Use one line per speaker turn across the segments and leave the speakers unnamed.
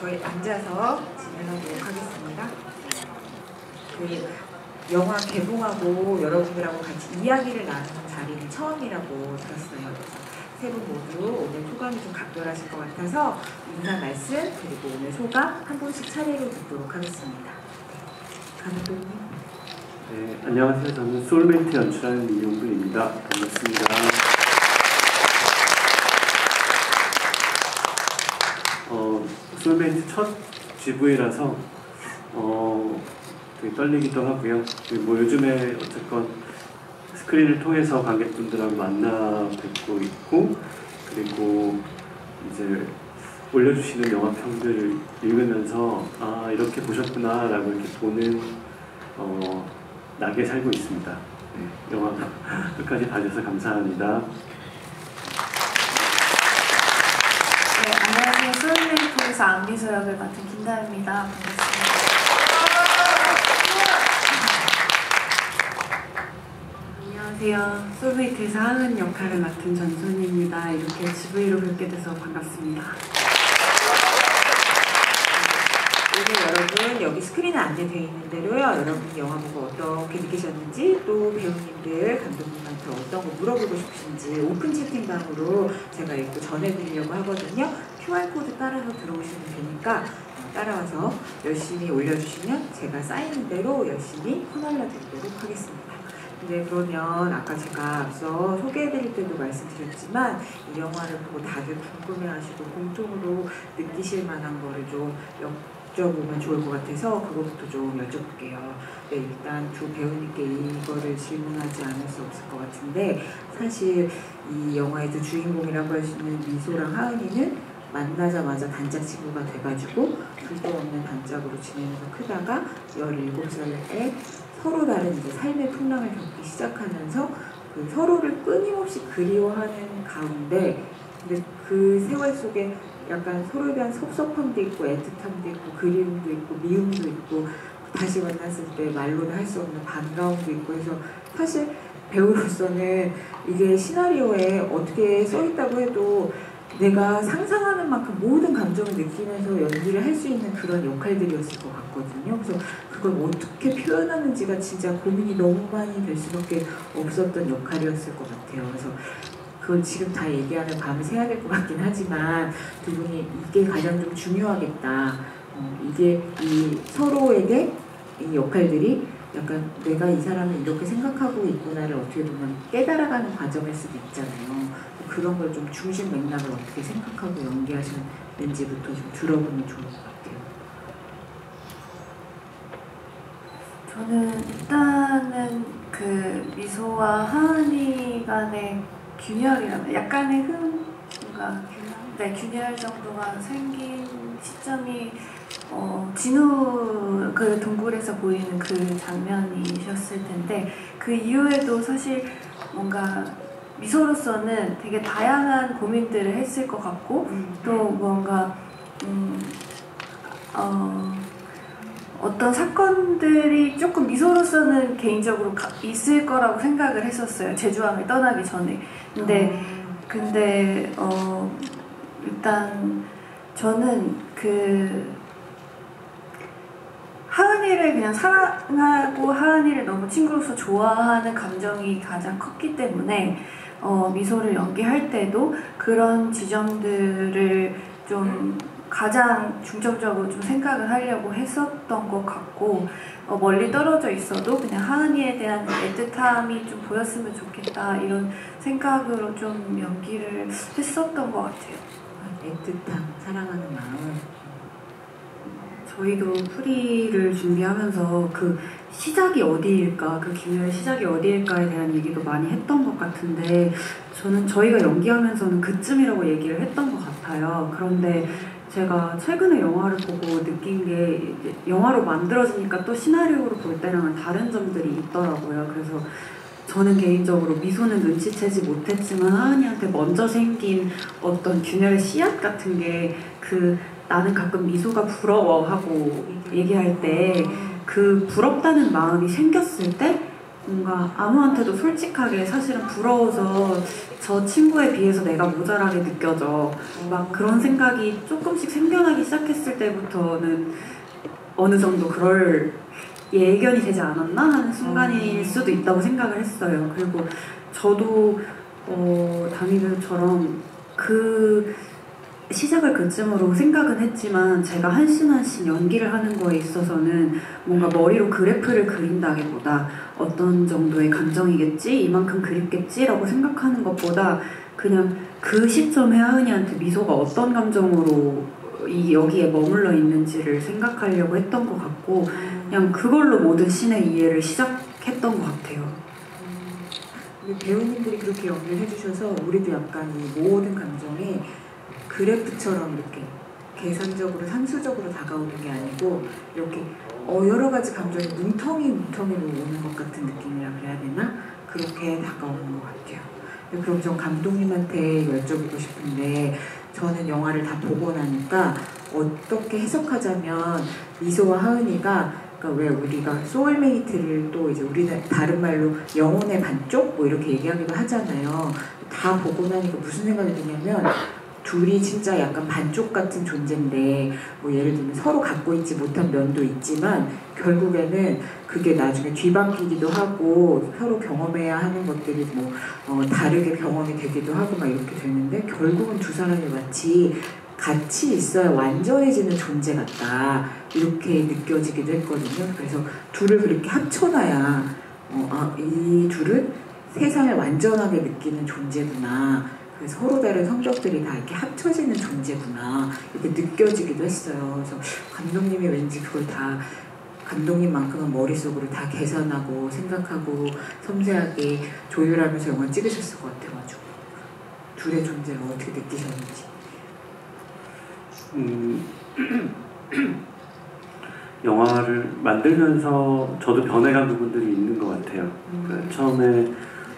저희 앉아서 진행하도록 하겠습니다. 그 영화 개봉하고 여러분들하고 같이 이야기를 나누는 자리는 처음이라고 들었어요. 세 분 모두 오늘 소감이 좀 각별하실 것 같아서 인사 말씀 그리고 오늘 소감 한 분씩 차례로 듣도록 하겠습니다. 감독님.
네, 안녕하세요. 저는 소울메이트 연출하는 이용근입니다. 반갑습니다. 소울메이트 첫 GV라서 되게 떨리기도 하고요. 뭐 요즘에 어쨌건 스크린을 통해서 관객분들하고 만나 뵙고 있고, 그리고 이제 올려주시는 영화 평들을 읽으면서 아 이렇게 보셨구나 라고 이렇게 보는 낙에 살고 있습니다. 네, 영화 끝까지 봐주셔서 감사합니다.
네, 안녕하세요. 소울메이트에서 안미소 역을 맡은 김다혜입니다. 반갑습니다.
안녕하세요. 소울메이트에서 하은 역할을 맡은 전선희입니다. 이렇게 GV로 뵙게 돼서 반갑습니다.
오늘 여러분 여기 스크린에 안내되어 있는 대로요. 여러분이 영화 보고 어떻게 느끼셨는지 또 배우님들, 감독님한테 어떤 거 물어보고 싶으신지 오픈 채팅방으로 제가 읽고 전해드리려고 하거든요. QR코드 따라서 들어오시면 되니까 따라와서 열심히 올려주시면 제가 쌓이는 대로 열심히 퍼날려드리도록 하겠습니다. 네, 그러면 아까 제가 앞서 소개해드릴 때도 말씀드렸지만 이 영화를 보고 다들 궁금해하시고 공통으로 느끼실 만한 거를 좀 여쭤보면 좋을 것 같아서 그것부터 좀 여쭤볼게요. 네, 일단 두 배우님께 이거를 질문하지 않을 수 없을 것 같은데 사실 이 영화의 두 주인공이라고 할 수 있는 미소랑 하은이는 만나자마자 단짝 친구가 돼가지고 둘도 없는 단짝으로 지내면서 크다가 17살에 서로 다른 이제 삶의 풍랑을 겪기 시작하면서 그 서로를 끊임없이 그리워하는 가운데 근데 그 세월 속에 약간 서로에 대한 섭섭함도 있고 애틋함도 있고 그리움도 있고 미움도 있고 다시 만났을 때 말로는 할 수 없는 반가움도 있고 해서 사실 배우로서는 이게 시나리오에 어떻게 써있다고 해도 내가 상상하는 만큼 모든 감정을 느끼면서 연기를 할 수 있는 그런 역할들이었을 것 같거든요. 그래서 그걸 어떻게 표현하는지가 진짜 고민이 너무 많이 될 수밖에 없었던 역할이었을 것 같아요. 그래서 그걸 지금 다 얘기하면 밤을 새야 될 것 같긴 하지만 두 분이 이게 가장 좀 중요하겠다. 이게 이 서로에게 이 역할들이 약간 내가 이 사람을 이렇게 생각하고 있구나를 어떻게 보면 깨달아가는 과정일 수도 있잖아요. 그런 걸 좀 중심 맥락을 어떻게 생각하고 연기하시는지부터 좀 들어보면 좋을 것 같아요.
저는 일단은 그 미소와 하은이 간의 균열이라면 약간의 뭔가 균열 정도가 생긴 시점이 진우 그 동굴에서 보이는 그 장면이셨을 텐데 그 이후에도 사실 뭔가 미소로서는 되게 다양한 고민들을 했을 것 같고 또 뭔가 어떤 사건들이 조금 미소로서는 개인적으로 있을 거라고 생각을 했었어요. 제주항을 떠나기 전에. 근데 일단 저는 그 하은이를 그냥 사랑하고 하은이를 너무 친구로서 좋아하는 감정이 가장 컸기 때문에 미소를 연기할 때도 그런 지점들을 좀 가장 중점적으로 좀 생각을 하려고 했었던 것 같고 멀리 떨어져 있어도 그냥 하은이에 대한 애틋함이 좀 보였으면 좋겠다 이런 생각으로 좀 연기를 했었던 것 같아요.
애틋함, 사랑하는 마음.
저희도 프리를 준비하면서 그 시작이 어디일까, 그 기회의 시작이 어디일까에 대한 얘기도 많이 했던 것 같은데 저는 저희가 연기하면서는 그쯤이라고 얘기를 했던 것 같아요. 그런데 제가 최근에 영화를 보고 느낀 게 영화로 만들어지니까 또 시나리오로 볼 때랑은 다른 점들이 있더라고요. 그래서 저는 개인적으로 미소는 눈치채지 못했지만 하은이한테 먼저 생긴 어떤 균열의 씨앗 같은 게 나는 가끔 미소가 부러워하고 얘기할 때 그 부럽다는 마음이 생겼을 때 뭔가 아무한테도 솔직하게 사실은 부러워서 저 친구에 비해서 내가 모자라게 느껴져. 막 그런 생각이 조금씩 생겨나기 시작했을 때부터는 어느 정도 그럴 예견이 되지 않았나 하는 순간일 수도 있다고 생각을 했어요. 그리고 저도 다미들처럼 그 시작을 그쯤으로 생각은 했지만 제가 한 씬 한 씬 연기를 하는 거에 있어서는 뭔가 머리로 그래프를 그린다기보다 어떤 정도의 감정이겠지? 이만큼 그립겠지라고 생각하는 것보다 그냥 그 시점에 하은이한테 미소가 어떤 감정으로 여기에 머물러 있는지를 생각하려고 했던 것 같고 그냥 그걸로 모든 씬의 이해를 시작했던 것 같아요.
배우님들이 그렇게 연기를 해주셔서 우리도 약간 이 모든 감정이 그래프처럼 이렇게 계산적으로 산수적으로 다가오는 게 아니고 이렇게 여러 가지 감정이 뭉텅이로 오는 것 같은 느낌이라 그래야 되나? 그렇게 다가오는 것 같아요. 그럼 전 감독님한테 여쭤보고 싶은데 저는 영화를 다 보고 나니까 어떻게 해석하자면 미소와 하은이가 그러니까 왜 우리가 소울메이트를 또 이제 우리는 다른 말로 영혼의 반쪽 뭐 이렇게 얘기하기도 하잖아요. 다 보고 나니까 무슨 생각이 드냐면 둘이 진짜 약간 반쪽 같은 존재인데 뭐 예를 들면 서로 갖고 있지 못한 면도 있지만 결국에는 그게 나중에 뒤바뀌기도 하고 서로 경험해야 하는 것들이 뭐 다르게 경험이 되기도 하고 막 이렇게 되는데 결국은 두 사람이 마치 같이 있어야 완전해지는 존재 같다 이렇게 느껴지기도 했거든요. 그래서 둘을 그렇게 합쳐놔야 이 둘은 세상을 완전하게 느끼는 존재구나. 그래서 서로 다른 성격들이 다 이렇게 합쳐지는 존재구나 이렇게 느껴지기도 했어요. 그래서 감독님이 왠지 그걸 다 감독님만큼은 머릿속으로 다 계산하고 생각하고 섬세하게 조율하면서 영화 찍으셨을 것 같아가지고 둘의 존재를 어떻게 느끼셨는지.
영화를 만들면서 저도 변해간 부분들이 있는 것 같아요. 그러니까 처음에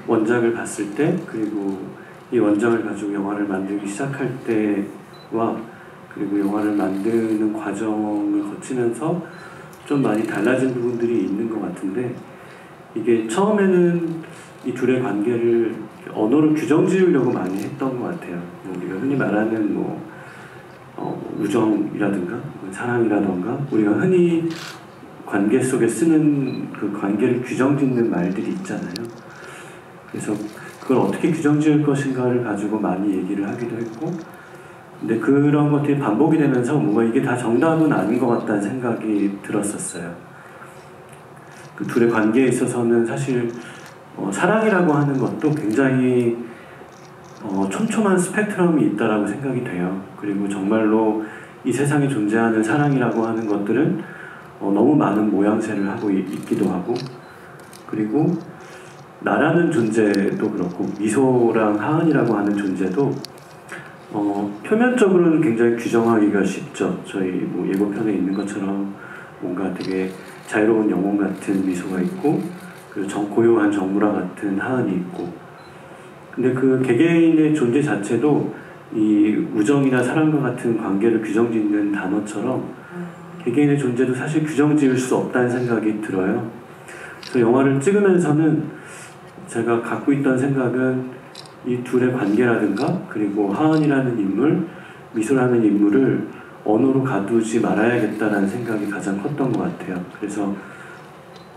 원작을 봤을 때 그리고 이 원작을 가지고 영화를 만들기 시작할 때와 그리고 영화를 만드는 과정을 거치면서 좀 많이 달라진 부분들이 있는 것 같은데 이게 처음에는 이 둘의 관계를 언어로 규정 지으려고 많이 했던 것 같아요. 우리가 흔히 말하는 우정이라든가 사랑이라든가 우리가 흔히 관계 속에 쓰는 그 관계를 규정 짓는 말들이 있잖아요. 그래서 그걸 어떻게 규정 지을 것인가를 가지고 많이 얘기를 하기도 했고 근데 그런 것들이 반복이 되면서 뭔가 이게 다 정답은 아닌 것 같다는 생각이 들었었어요. 그 둘의 관계에 있어서는 사실 사랑이라고 하는 것도 굉장히 촘촘한 스펙트럼이 있다라고 생각이 돼요. 그리고 정말로 이 세상에 존재하는 사랑이라고 하는 것들은 너무 많은 모양새를 하고 있기도 하고 그리고 나라는 존재도 그렇고 미소랑 하은이라고 하는 존재도 표면적으로는 굉장히 규정하기가 쉽죠. 저희 뭐 예고편에 있는 것처럼 뭔가 되게 자유로운 영혼 같은 미소가 있고 그리고 고요한 정무라 같은 하은이 있고 근데 그 개개인의 존재 자체도 이 우정이나 사랑과 같은 관계를 규정짓는 단어처럼 개개인의 존재도 사실 규정지을 수 없다는 생각이 들어요. 그래서 영화를 찍으면서는 제가 갖고 있던 생각은 이 둘의 관계라든가 그리고 하은이라는 인물, 미소라는 인물을 언어로 가두지 말아야겠다는 생각이 가장 컸던 것 같아요. 그래서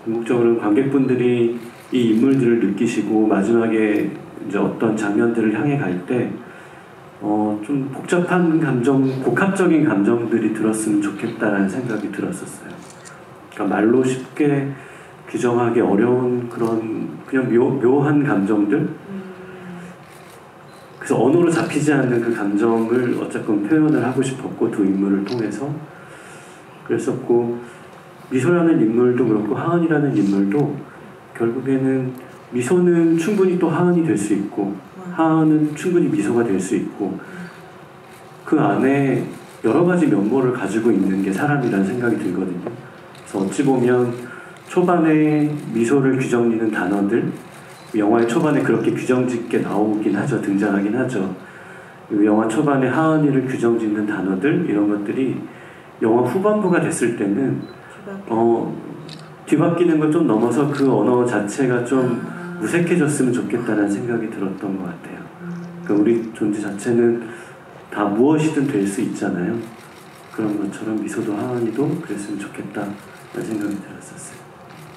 궁극적으로는 관객분들이 이 인물들을 느끼시고 마지막에 이제 어떤 장면들을 향해 갈 때 좀 복잡한 감정, 복합적인 감정들이 들었으면 좋겠다라는 생각이 들었었어요. 그러니까 말로 쉽게 규정하기 어려운 그런 그냥 묘한 감정들 그래서 언어로 잡히지 않는 그 감정을 어쨌건 표현을 하고 싶었고 두 인물을 통해서 그랬었고 미소라는 인물도 그렇고 하은이라는 인물도 결국에는 미소는 충분히 또 하은이 될 수 있고 하은은 충분히 미소가 될 수 있고 그 안에 여러 가지 면모를 가지고 있는 게 사람이라는 생각이 들거든요. 그래서 어찌 보면 초반에 미소를 규정짓는 단어들 영화의 초반에 그렇게 규정짓게 나오긴 하죠. 등장하긴 하죠. 영화 초반에 하은이를 규정짓는 단어들 이런 것들이 영화 후반부가 됐을 때는 뒤바뀌는 걸 좀 넘어서 그 언어 자체가 좀 무색해졌으면 좋겠다는 생각이 들었던 것 같아요. 그러니까 우리 존재 자체는 다 무엇이든 될 수 있잖아요. 그런 것처럼 미소도 하은이도 그랬으면 좋겠다는 생각이 들었었어요.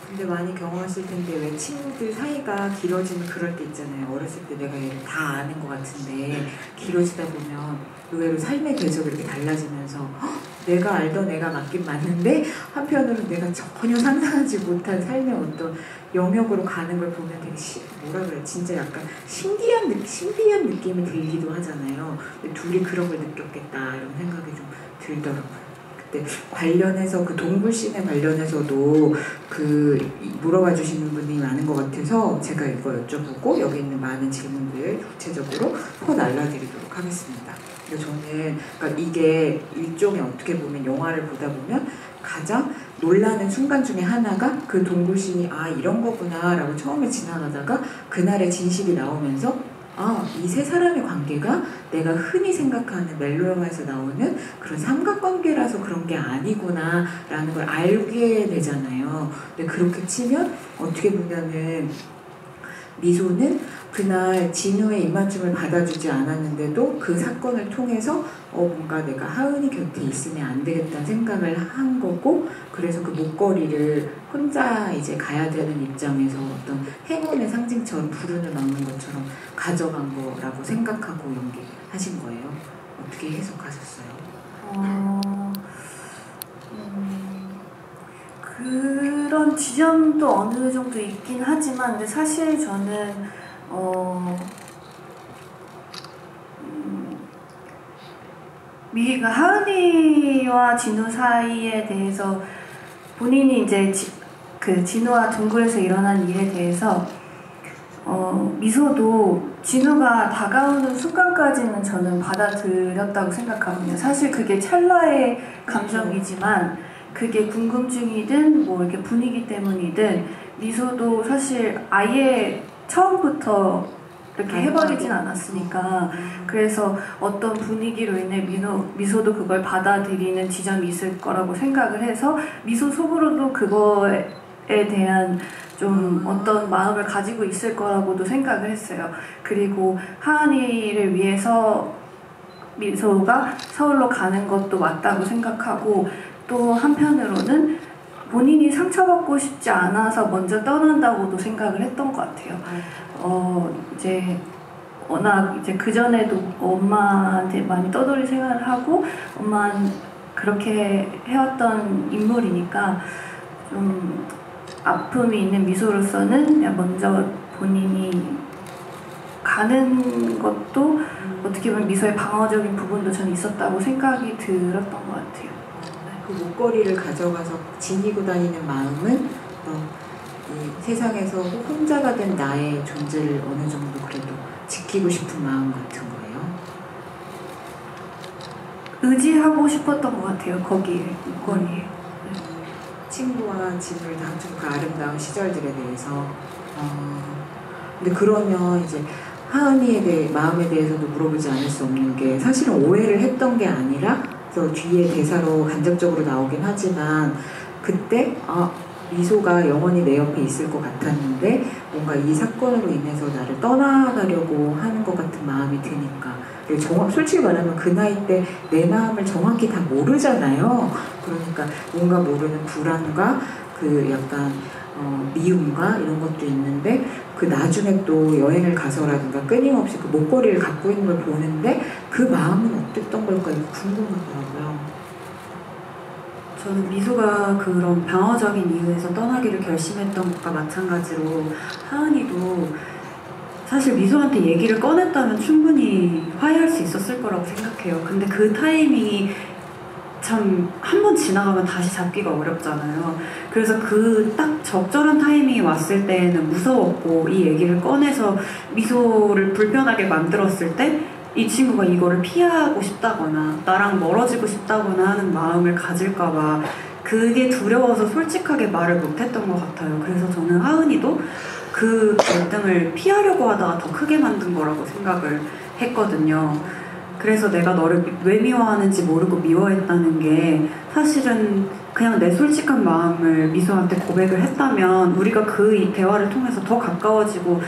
근데 많이 경험하실 텐데 왜 친구들 사이가 길어지면 그럴 때 있잖아요. 어렸을 때 내가 얘를 다 아는 것 같은데 길어지다 보면 의외로 삶의 궤적이 이렇게 달라지면서 내가 알던 애가 맞긴 맞는데 한편으로는 내가 전혀 상상하지 못한 삶의 어떤 영역으로 가는 걸 보면 되게 뭐라 그래 진짜 약간 신비한 느낌이 들기도 하잖아요. 근데 둘이 그런 걸 느꼈겠다 이런 생각이 좀 들더라고요. 그때 관련해서 그 동굴씬에 관련해서도 그 물어봐 주시는 분이 많은 것 같아서 제가 이거 여쭤보고 여기 있는 많은 질문들 구체적으로 퍼 날라드리도록 하겠습니다. 근데 저는 그러니까 이게 일종의 어떻게 보면 영화를 보다 보면 가장 놀라는 순간 중에 하나가 그 동굴씬이 아 이런 거구나 라고 처음에 지나가다가 그날의 진실이 나오면서 아, 이 세 사람의 관계가 내가 흔히 생각하는 멜로 영화에서 나오는 그런 삼각관계라서 그런 게 아니구나 라는 걸 알게 되잖아요. 근데 그렇게 치면 어떻게 보면은 미소는 그날 진우의 입맞춤을 받아주지 않았는데도 그 사건을 통해서 뭔가 내가 하은이 곁에 있으면 안 되겠다는 생각을 한 거고 그래서 그 목걸이를 혼자 이제 가야 되는 입장에서 어떤 행운의 상징처럼 불운을 막는 것처럼 가져간 거라고 생각하고 연기하신 거예요. 어떻게 해석하셨어요?
그런 지점도 어느 정도 있긴 하지만 근데 사실 저는 하은이와 진우 사이에 대해서 본인이 이제 그 진우와 동굴에서 일어난 일에 대해서 미소도 진우가 다가오는 순간까지는 저는 받아들였다고 생각하거든요. 사실 그게 찰나의 감정이지만 그게 궁금증이든 뭐 이렇게 분위기 때문이든 미소도 사실 아예 처음부터 이렇게 해버리진 않았으니까 그래서 어떤 분위기로 인해 미소도 그걸 받아들이는 지점이 있을 거라고 생각을 해서 미소 속으로도 그거에 대한 좀 어떤 마음을 가지고 있을 거라고도 생각을 했어요. 그리고 하은이를 위해서 미소가 서울로 가는 것도 맞다고 생각하고 또 한편으로는 본인이 상처받고 싶지 않아서 먼저 떠난다고도 생각을 했던 것 같아요. 이제 워낙 이제 그 전에도 엄마한테 많이 떠돌이 생활을 하고 엄마는 그렇게 해왔던 인물이니까 좀 아픔이 있는 미소로서는 그냥 먼저 본인이 가는 것도 어떻게 보면 미소의 방어적인 부분도 전 있었다고 생각이 들었던 것 같아요.
그 목걸이를 가져가서 지니고 다니는 마음은 이 세상에서 혼자가 된 나의 존재를 어느 정도 그래도 지키고 싶은 마음 같은 거예요.
의지하고 싶었던 것 같아요. 거기에 목걸이에.
친구와 진우를 다투는 그 아름다운 시절들에 대해서 근데 그러면 이제 하은이에 대해 마음에 대해서도 물어보지 않을 수 없는 게 사실은 오해를 했던 게 아니라 그래서 뒤에 대사로 간접적으로 나오긴 하지만 그때 미소가 영원히 내 옆에 있을 것 같았는데 뭔가 이 사건으로 인해서 나를 떠나가려고 하는 것 같은 마음이 드니까 솔직히 말하면 그 나이 때 내 마음을 정확히 다 모르잖아요. 그러니까 뭔가 모르는 불안과 그 약간 미움과 이런 것도 있는데 그 나중에 또 여행을 가서라든가 끊임없이 그 목걸이를 갖고 있는 걸 보는데 그 마음은 어땠던 걸까 궁금하더라고요.
저는 미소가 그런 방어적인 이유에서 떠나기를 결심했던 것과 마찬가지로 하은이도 사실 미소한테 얘기를 꺼냈다면 충분히 화해할 수 있었을 거라고 생각해요. 근데 그 타이밍이 참 한 번 지나가면 다시 잡기가 어렵잖아요. 그래서 그 딱 적절한 타이밍이 왔을 때는 무서웠고 이 얘기를 꺼내서 미소를 불편하게 만들었을 때 이 친구가 이거를 피하고 싶다거나 나랑 멀어지고 싶다거나 하는 마음을 가질까봐 그게 두려워서 솔직하게 말을 못했던 것 같아요. 그래서 저는 하은이도 그 갈등을 피하려고 하다가 더 크게 만든 거라고 생각을 했거든요. 그래서 내가 너를 왜 미워하는지 모르고 미워했다는 게 사실은 그냥 내 솔직한 마음을 미소한테 고백을 했다면 우리가 이 대화를 통해서 더 가까워지고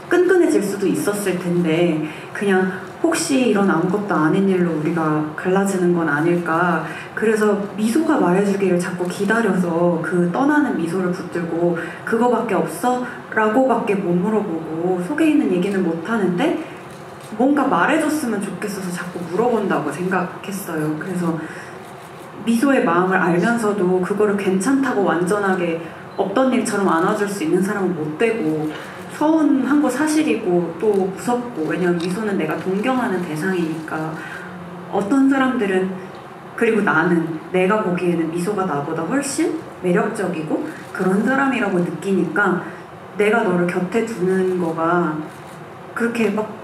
끈끈해질 수도 있었을 텐데 그냥 혹시 이런 아무것도 아닌 일로 우리가 갈라지는 건 아닐까. 그래서 미소가 말해주기를 자꾸 기다려서 그 떠나는 미소를 붙들고 그거밖에 없어? 라고밖에 못 물어보고 속에 있는 얘기는 못하는데 뭔가 말해줬으면 좋겠어서 자꾸 물어본다고 생각했어요. 그래서 미소의 마음을 알면서도 그거를 괜찮다고 완전하게 없던 일처럼 안아줄 수 있는 사람은 못 되고 서운한 거 사실이고 또 무섭고 왜냐면 미소는 내가 동경하는 대상이니까 어떤 사람들은 그리고 나는 내가 보기에는 미소가 나보다 훨씬 매력적이고 그런 사람이라고 느끼니까 내가 너를 곁에 두는 거가 그렇게 막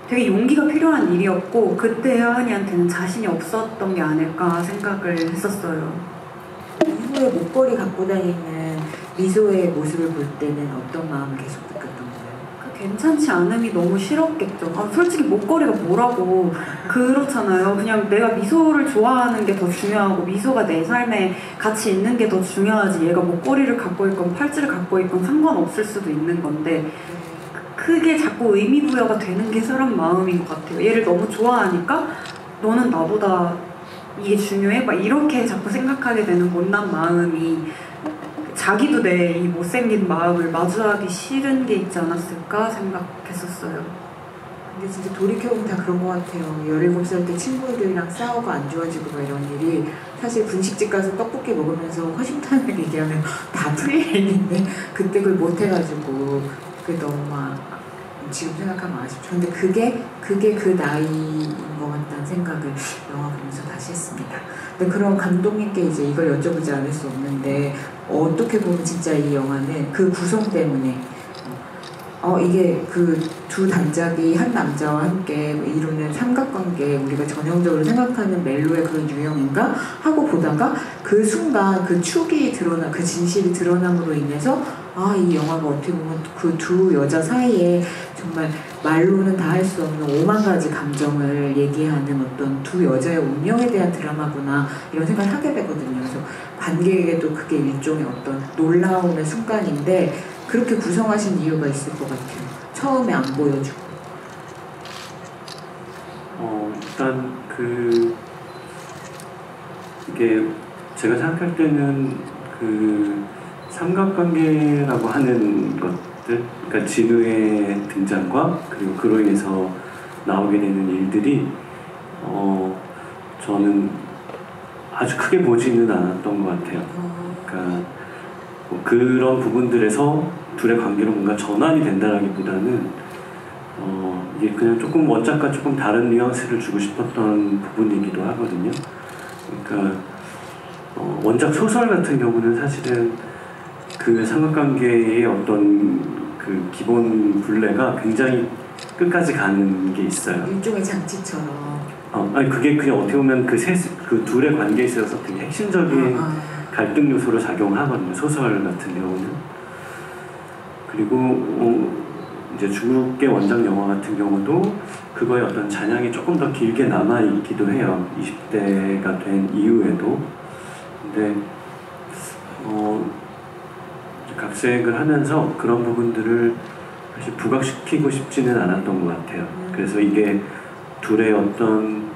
되게 용기가 필요한 일이었고 그때 하은이한테는 자신이 없었던 게 아닐까 생각을 했었어요.
이후에 목걸이 갖고 다니는 미소의 모습을 볼 때는 어떤 마음을 계속 느꼈던 거예요?
괜찮지 않음이 너무 싫었겠죠. 솔직히 목걸이가 뭐라고 그렇잖아요. 그냥 내가 미소를 좋아하는 게 더 중요하고 미소가 내 삶에 같이 있는 게 더 중요하지 얘가 목걸이를 갖고 있건 팔찌를 갖고 있건 상관없을 수도 있는 건데 그게 자꾸 의미 부여가 되는 게 사람 마음인 것 같아요. 얘를 너무 좋아하니까 너는 나보다 이게 중요해? 막 이렇게 자꾸 생각하게 되는 못난 마음이 자기도 내 이 못생긴 마음을 마주하기 싫은 게 있지 않았을까 생각했었어요.
근데 진짜 돌이켜보면 다 그런 것 같아요. 17살 때 친구들이랑 싸우고 안 좋아지고 막 이런 일이 사실 분식집 가서 떡볶이 먹으면서 허심탄회하게 얘기하면 다 풀릴 일인데 그때 그걸 못해가지고 그게 너무 막 지금 생각하면 아쉽죠. 근데 그게 그 나이인 것 같다는 생각을 영화 보면서 다시 했습니다. 근데 그런 감독님께 이제 이걸 여쭤보지 않을 수 없는데 어떻게 보면 진짜 이 영화는 그 구성 때문에 이게 그 두 단짝이 한 남자와 함께 이루는 삼각관계 우리가 전형적으로 생각하는 멜로의 그런 유형인가 하고 보다가 그 순간 그 축이 드러나 그 진실이 드러남으로 인해서 이 영화가 어떻게 보면 그 두 여자 사이에 정말 말로는 다 할 수 없는 5만 가지 감정을 얘기하는 어떤 두 여자의 운명에 대한 드라마구나 이런 생각을 하게 되거든요. 그래서 관객에게도 그게 일종의 어떤 놀라움의 순간인데 그렇게 구성하신 이유가 있을 것 같아요. 처음에 안 보여주고.
일단 이게 제가 생각할 때는 그 삼각관계라고 하는 것들, 그러니까 진우의 등장과 그리고 그로 인해서 나오게 되는 일들이 저는 아주 크게 보지는 않았던 것 같아요. 그러니까 그런 부분들에서 둘의 관계로 뭔가 전환이 된다라기보다는 이게 그냥 조금 원작과 조금 다른 뉘앙스를 주고 싶었던 부분이기도 하거든요. 그러니까 원작 소설 같은 경우는 사실은 그 삼각관계의 어떤 그 기본 분례가 굉장히 끝까지 가는 게 있어요.
일종의 장치처럼.
아니 그게 그냥 어떻게 보면 그 둘의 관계에 있어서 되게 핵심적인 갈등 요소로 작용하거든요. 소설 같은 경우는. 그리고 이제 중국의 원작 영화 같은 경우도 그거의 어떤 잔향이 조금 더 길게 남아 있기도 해요. 20대가 된 이후에도. 근데 각색을 하면서 그런 부분들을 사실 부각시키고 싶지는 않았던 것 같아요. 그래서 이게 둘의 어떤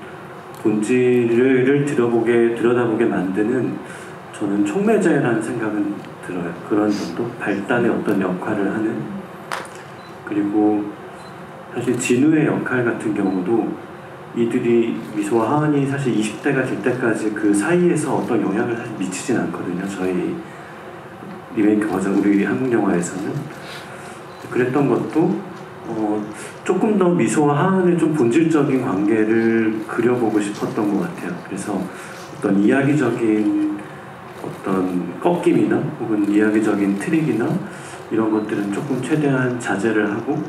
본질을 들여다보게 만드는 저는 촉매제라는 생각은 들어요. 그런 정도? 발단의 어떤 역할을 하는. 그리고 사실 진우의 역할 같은 경우도 이들이 미소와 하은이 사실 20대가 될 때까지 그 사이에서 어떤 영향을 사실 미치진 않거든요. 저희 리메이크 버전 우리 한국 영화에서는. 그랬던 것도 조금 더 미소와 하은의 좀 본질적인 관계를 그려보고 싶었던 것 같아요. 그래서 어떤 이야기적인 어떤 꺾임이나 혹은 이야기적인 트릭이나 이런 것들은 조금 최대한 자제를 하고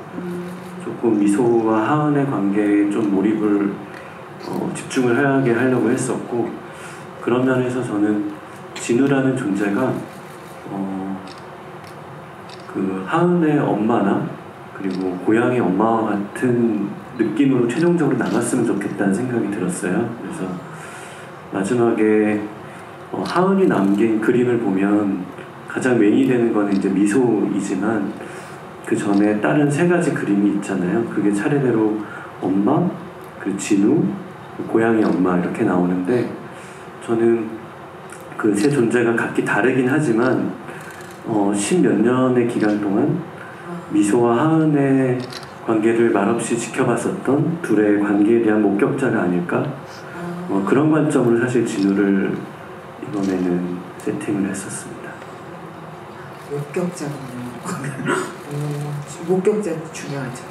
조금 미소와 하은의 관계에 좀 몰입을 집중을 하게 하려고 했었고, 그런 면에서 저는 진우라는 존재가 그 하은의 엄마나 그리고 고향의 엄마와 같은 느낌으로 최종적으로 나갔으면 좋겠다는 생각이 들었어요. 그래서 마지막에 하은이 남긴 그림을 보면 가장 메인이 되는 거는 이제 미소이지만 그 전에 다른 세 가지 그림이 있잖아요. 그게 차례대로 엄마, 그리고 진우, 고양이 엄마 이렇게 나오는데 저는 그 세 존재가 각기 다르긴 하지만 10몇 년의 기간 동안 미소와 하은의 관계를 말없이 지켜봤었던 둘의 관계에 대한 목격자가 아닐까? 그런 관점으로 사실 진우를 이번에는 세팅을 했었습니다.
목격자군요. 목격자 중요하죠.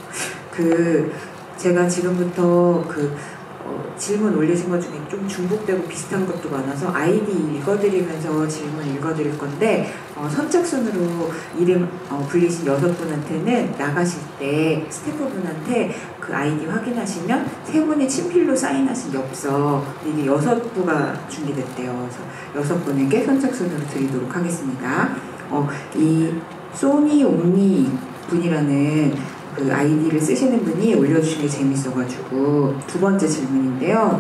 제가 지금부터 질문 올리신 것 중에 좀 중복되고 비슷한 것도 많아서 아이디 읽어드리면서 질문 읽어드릴 건데 선착순으로 이름 불리신 6분한테는 나가실 때 스태프분한테 그 아이디 확인하시면 3분이 친필로 사인하신 엽서 이게 6부가 준비됐대요. 그래서 6분에게 선착순으로 드리도록 하겠습니다. 이 소니 옴니 분이라는 그 아이디를 쓰시는 분이 올려주신 게 재밌어가지고 두 번째 질문인데요.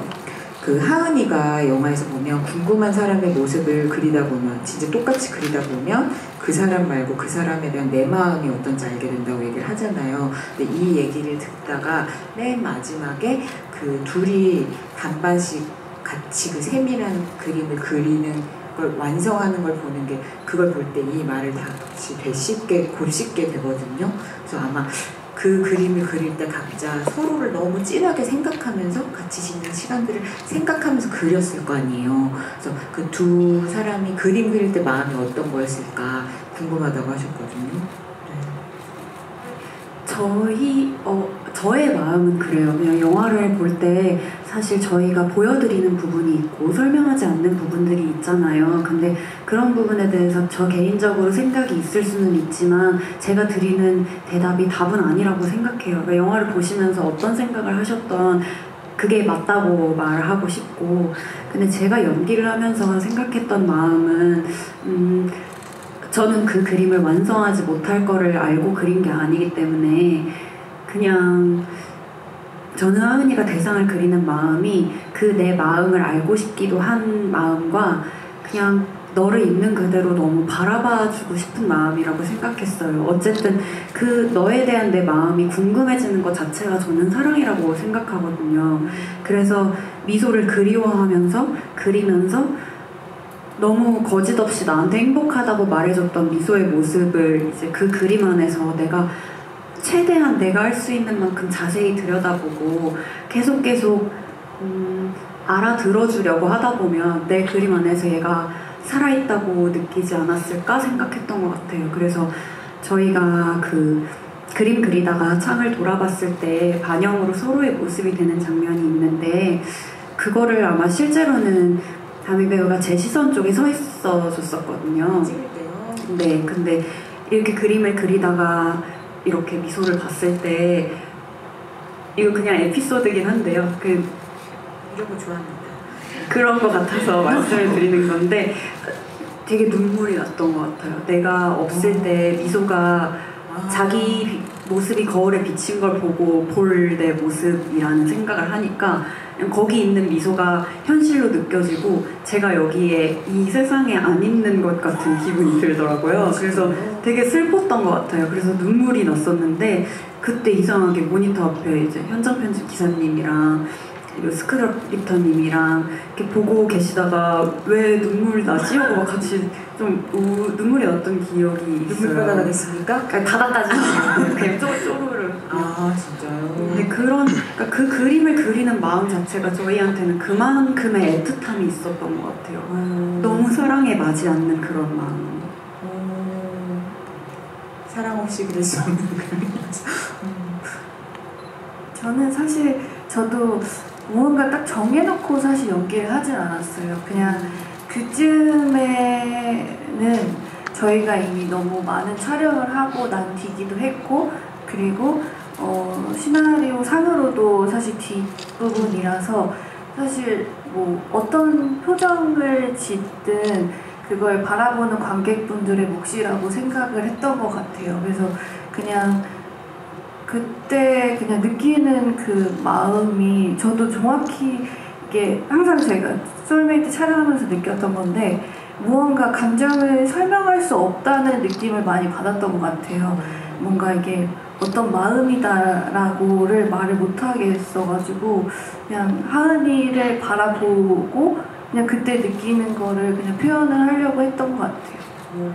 그 하은이가 영화에서 보면 궁금한 사람의 모습을 그리다 보면 진짜 똑같이 그리다 보면 그 사람 말고 그 사람에 대한 내 마음이 어떤지 알게 된다고 얘기를 하잖아요. 근데 이 얘기를 듣다가 맨 마지막에 그 둘이 반반씩 같이 그 세밀한 그림을 그리는 걸 완성하는 걸 보는 게 그걸 볼 때 이 말을 다시 되씹게 곧씹게 되거든요. 그래서 아마 그 그림을 그릴 때 각자 서로를 너무 진하게 생각하면서 같이 지낸 시간들을 생각하면서 그렸을 거 아니에요. 그래서 그 두 사람이 그림 그릴 때 마음이 어떤 거였을까 궁금하다고 하셨거든요.
저의 마음은 그래요. 그냥 영화를 볼 때 사실 저희가 보여드리는 부분이 있고 설명하지 않는 부분들이 있잖아요. 근데 그런 부분에 대해서 저 개인적으로 생각이 있을 수는 있지만 제가 드리는 대답이 답은 아니라고 생각해요. 그러니까 영화를 보시면서 어떤 생각을 하셨던 그게 맞다고 말하고 싶고, 근데 제가 연기를 하면서 생각했던 마음은 저는 그 그림을 완성하지 못할 거를 알고 그린 게 아니기 때문에 그냥 저는 하은이가 대상을 그리는 마음이 그 내 마음을 알고 싶기도 한 마음과 그냥 너를 있는 그대로 너무 바라봐주고 싶은 마음이라고 생각했어요. 어쨌든 그 너에 대한 내 마음이 궁금해지는 것 자체가 저는 사랑이라고 생각하거든요. 그래서 미소를 그리워하면서 그리면서 너무 거짓없이 나한테 행복하다고 말해줬던 미소의 모습을 이제 그 그림 안에서 내가 최대한 내가 할 수 있는 만큼 자세히 들여다보고 계속 알아들어주려고 하다 보면 내 그림 안에서 얘가 살아있다고 느끼지 않았을까 생각했던 것 같아요. 그래서 저희가 그 그림 그리다가 창을 돌아봤을 때 반영으로 서로의 모습이 되는 장면이 있는데 그거를 아마 실제로는 다미 배우가 제 시선 쪽에 서 있어 줬었거든요.
찍을 때요?
네, 근데 이렇게 그림을 그리다가 이렇게 미소를 봤을 때 이거 그냥 에피소드긴 한데요.
이런 거 좋아합니다.
그런 것 같아서 말씀을 드리는 건데 되게 눈물이 났던 것 같아요. 내가 없을 때 미소가 자기 모습이 거울에 비친 걸 보고 볼 내 모습이라는 생각을 하니까 거기 있는 미소가 현실로 느껴지고 제가 여기에 이 세상에 안 있는 것 같은 기분이 들더라고요. 그래서 되게 슬펐던 것 같아요. 그래서 눈물이 났었는데 그때 이상하게 모니터 앞에 이제 현장 편집 기사님이랑 스크립터님이랑 이렇게 보고 계시다가 왜 눈물 나지? 하고 막 같이 좀 눈물이 났던 기억이 있어요.
눈물바다가 됐습니까?
바다까지 그냥 쪼르르.
아 진짜요?
근데 그러니까 그 그림을 그리는 마음 자체가 저희한테는 그만큼의 애틋함이 있었던 것 같아요. 너무 사랑에 맞지 않는 그런 마음.
사랑 없이 그릴 수 없는 그림이었어.
저는 사실 저도 무언가 딱 정해놓고 사실 연기를 하진 않았어요. 그냥 그쯤에는 저희가 이미 너무 많은 촬영을 하고 난 뒤기도 했고 그리고 시나리오 상으로도 사실 뒷부분이라서 사실 뭐 어떤 표정을 짓든 그걸 바라보는 관객분들의 몫이라고 생각을 했던 것 같아요. 그래서 그냥 그때 그냥 느끼는 그 마음이 저도 정확히 이게 항상 제가 소울메이트 촬영하면서 느꼈던 건데 무언가 감정을 설명할 수 없다는 느낌을 많이 받았던 것 같아요. 뭔가 이게 어떤 마음이다라고를 말을 못하게 했어가지고 그냥 하은이를 바라보고 그냥 그때 느끼는 거를 그냥 표현을 하려고 했던 것 같아요.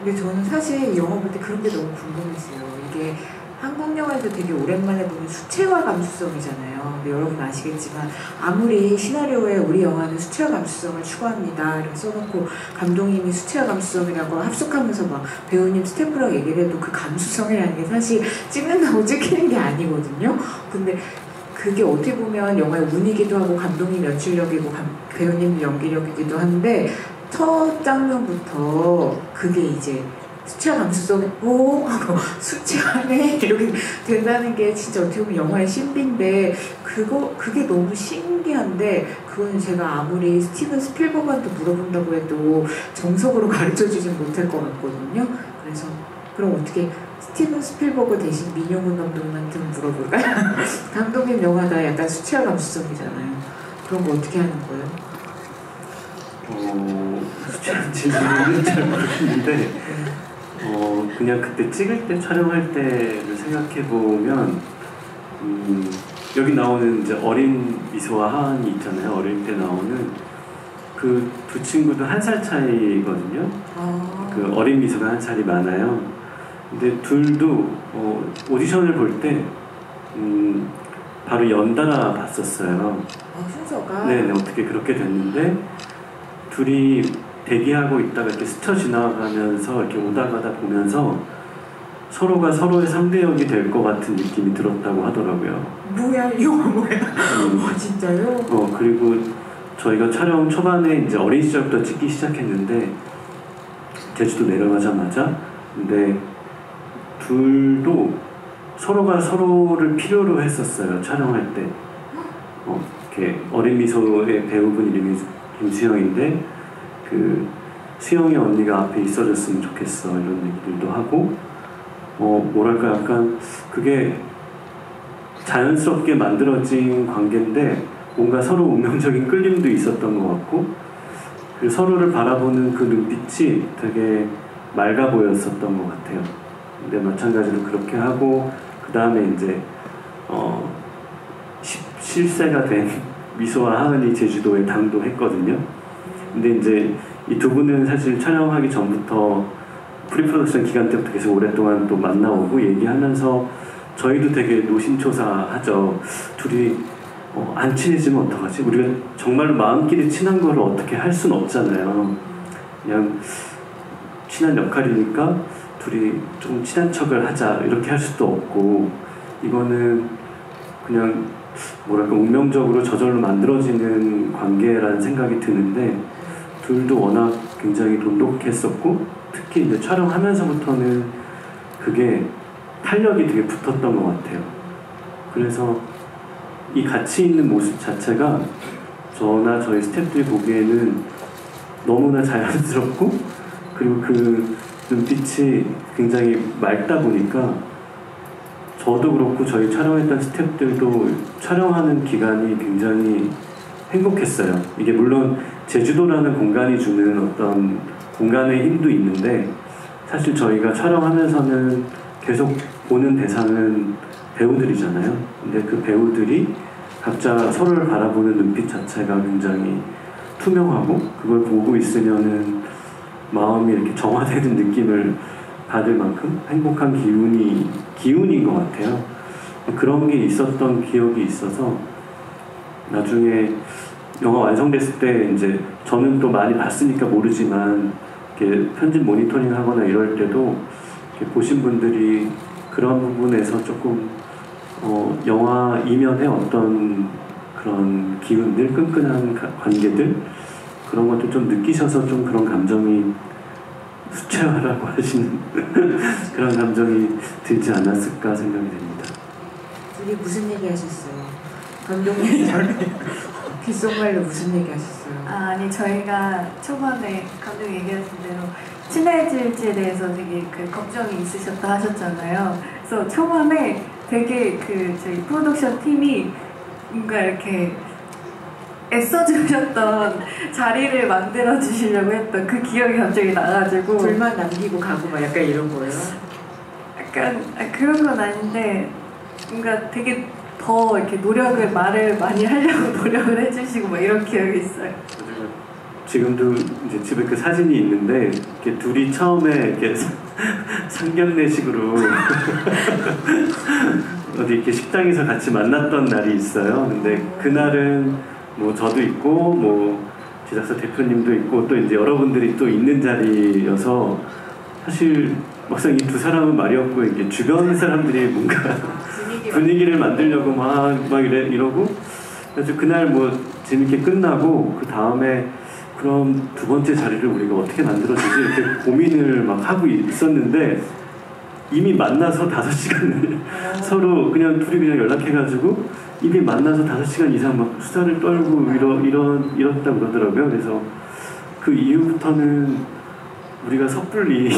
근데 저는 사실 이 영화 볼 때 그런 게 너무 궁금했어요. 이게 한국 영화에서 되게 오랜만에 보는 수채화 감수성이잖아요. 근데 여러분 아시겠지만 아무리 시나리오에 우리 영화는 수채화 감수성을 추구합니다 이렇게 써놓고 감독님이 수채화 감수성이라고 합숙하면서 막 배우님 스태프랑 얘기를 해도 그 감수성이라는 게 사실 찍는다고 찍히는 게 아니거든요. 근데 그게 어떻게 보면 영화의 운이기도 하고 감독님 연출력이고 배우님 연기력이기도 한데 첫 장면부터 그게 이제 수채화 감수성이고 하고 수채화네 이렇게 된다는 게 진짜 어떻게 보면 영화의 신비인데 그게 너무 신기한데 그건 제가 아무리 스티븐 스필버그한테 물어본다고 해도 정석으로 가르쳐주진 못할 것 같거든요. 그래서 그럼 어떻게 스티븐 스필버그 대신 민용훈 감독님한테 물어볼까요? 감독님 영화가 약간 수채화 감수성이잖아요. 그런 거 어떻게 하는 거예요?
수채화 질문은 잘 모르겠는데 그냥 그때 찍을 때 촬영할 때를 생각해 보면 여기 나오는 이제 어린 미소와 하은이 있잖아요. 어릴 때 나오는 그 두 친구도 1살 차이거든요. 그 어린 미소가 1살이 많아요. 근데 둘도 오디션을 볼 때 바로 연달아 봤었어요.
순서가?
네, 어떻게 그렇게 됐는데 둘이 대기하고 있다가 이렇게 스쳐 지나가면서 이렇게 오다 가다 보면서 서로가 서로의 상대역이 될 것 같은 느낌이 들었다고 하더라고요.
뭐야, 이 영화 뭐야? 진짜요?
그리고 저희가 촬영 초반에 이제 어린 시절부터 찍기 시작했는데 제주도 내려가자마자 근데 둘도 서로가 서로를 필요로 했었어요. 촬영할 때. 이렇게 어린 미소의 배우분 이름이 김수영인데 그 수영이 언니가 앞에 있어줬으면 좋겠어 이런 얘기들도 하고 뭐랄까 약간 그게 자연스럽게 만들어진 관계인데 뭔가 서로 운명적인 끌림도 있었던 것 같고 그리고 서로를 바라보는 그 눈빛이 되게 맑아 보였었던 것 같아요. 근데 마찬가지로 그렇게 하고 그 다음에 이제 실세가 된 미소와 하은이 제주도에 당도했거든요. 근데 이제 이 두 분은 사실 촬영하기 전부터 프리프로덕션 기간 때부터 계속 오랫동안 또 만나오고 얘기하면서 저희도 되게 노심초사하죠. 둘이 안 친해지면 어떡하지? 우리가 정말로 마음끼리 친한 걸 어떻게 할 수는 없잖아요. 그냥 친한 역할이니까 둘이 좀 친한 척을 하자 이렇게 할 수도 없고 이거는 그냥 뭐랄까 운명적으로 저절로 만들어지는 관계라는 생각이 드는데 둘도 워낙 굉장히 돈독했었고 특히 이제 촬영하면서부터는 그게 탄력이 되게 붙었던 것 같아요. 그래서 이 같이 있는 모습 자체가 저나 저희 스태프들이 보기에는 너무나 자연스럽고 그리고 그 눈빛이 굉장히 맑다 보니까 저도 그렇고 저희 촬영했던 스태프들도 촬영하는 기간이 굉장히 행복했어요. 이게 물론 제주도라는 공간이 주는 어떤 공간의 힘도 있는데 사실 저희가 촬영하면서는 계속 보는 대상은 배우들이잖아요. 근데 그 배우들이 각자 서로를 바라보는 눈빛 자체가 굉장히 투명하고 그걸 보고 있으면은 마음이 이렇게 정화되는 느낌을 받을 만큼 행복한 기운인 것 같아요. 그런 게 있었던 기억이 있어서 나중에 영화 완성됐을 때 이제 저는 또 많이 봤으니까 모르지만 이렇게 편집 모니터링 하거나 이럴 때도 이렇게 보신 분들이 그런 부분에서 조금 영화 이면의 어떤 그런 기운들, 끈끈한 관계들 그런 것도 좀 느끼셔서 좀 그런 감정이 수채화라고 하시는 그런 감정이 들지 않았을까 생각이 됩니다.
둘이 무슨 얘기 하셨어요? 감독님 귓속말로 무슨 얘기 하셨어요?
아니 저희가 초반에 감독 얘기하신 대로 친해질지에 대해서 되게 그 걱정이 있으셨다 하셨잖아요. 그래서 초반에 되게 그 저희 프로덕션 팀이 뭔가 이렇게 애써주셨던 자리를 만들어 주시려고 했던 그 기억이 갑자기 나가지고
둘만 남기고 가고 막 약간 이런 거예요.
약간 그런 건 아닌데 뭔가 되게 더 이렇게 말을 많이 하려고 노력을 해주시고 막 이런 기억이 있어요.
지금도 이제 집에 그 사진이 있는데 이렇게 둘이 처음에 이렇게 상견례식으로 어디 이렇게 식당에서 같이 만났던 날이 있어요. 근데 그날은 뭐 저도 있고 뭐 제작사 대표님도 있고 또 이제 여러분들이 또 있는 자리여서 사실 막상 이 두 사람은 말이 없고 이렇게 주변 사람들이 뭔가 분위기를 만들려고 막 이러고 그래서 그날 뭐 재밌게 끝나고 그 다음에 그럼 두 번째 자리를 우리가 어떻게 만들어주지 이렇게 고민을 막 하고 있었는데 이미 만나서 5시간을 서로 그냥 둘이 그냥 연락해가지고 이미 만나서 5시간 이상 막 수다를 떨고 이렇다 그러더라고요. 그래서 그 이후부터는 우리가 섣불리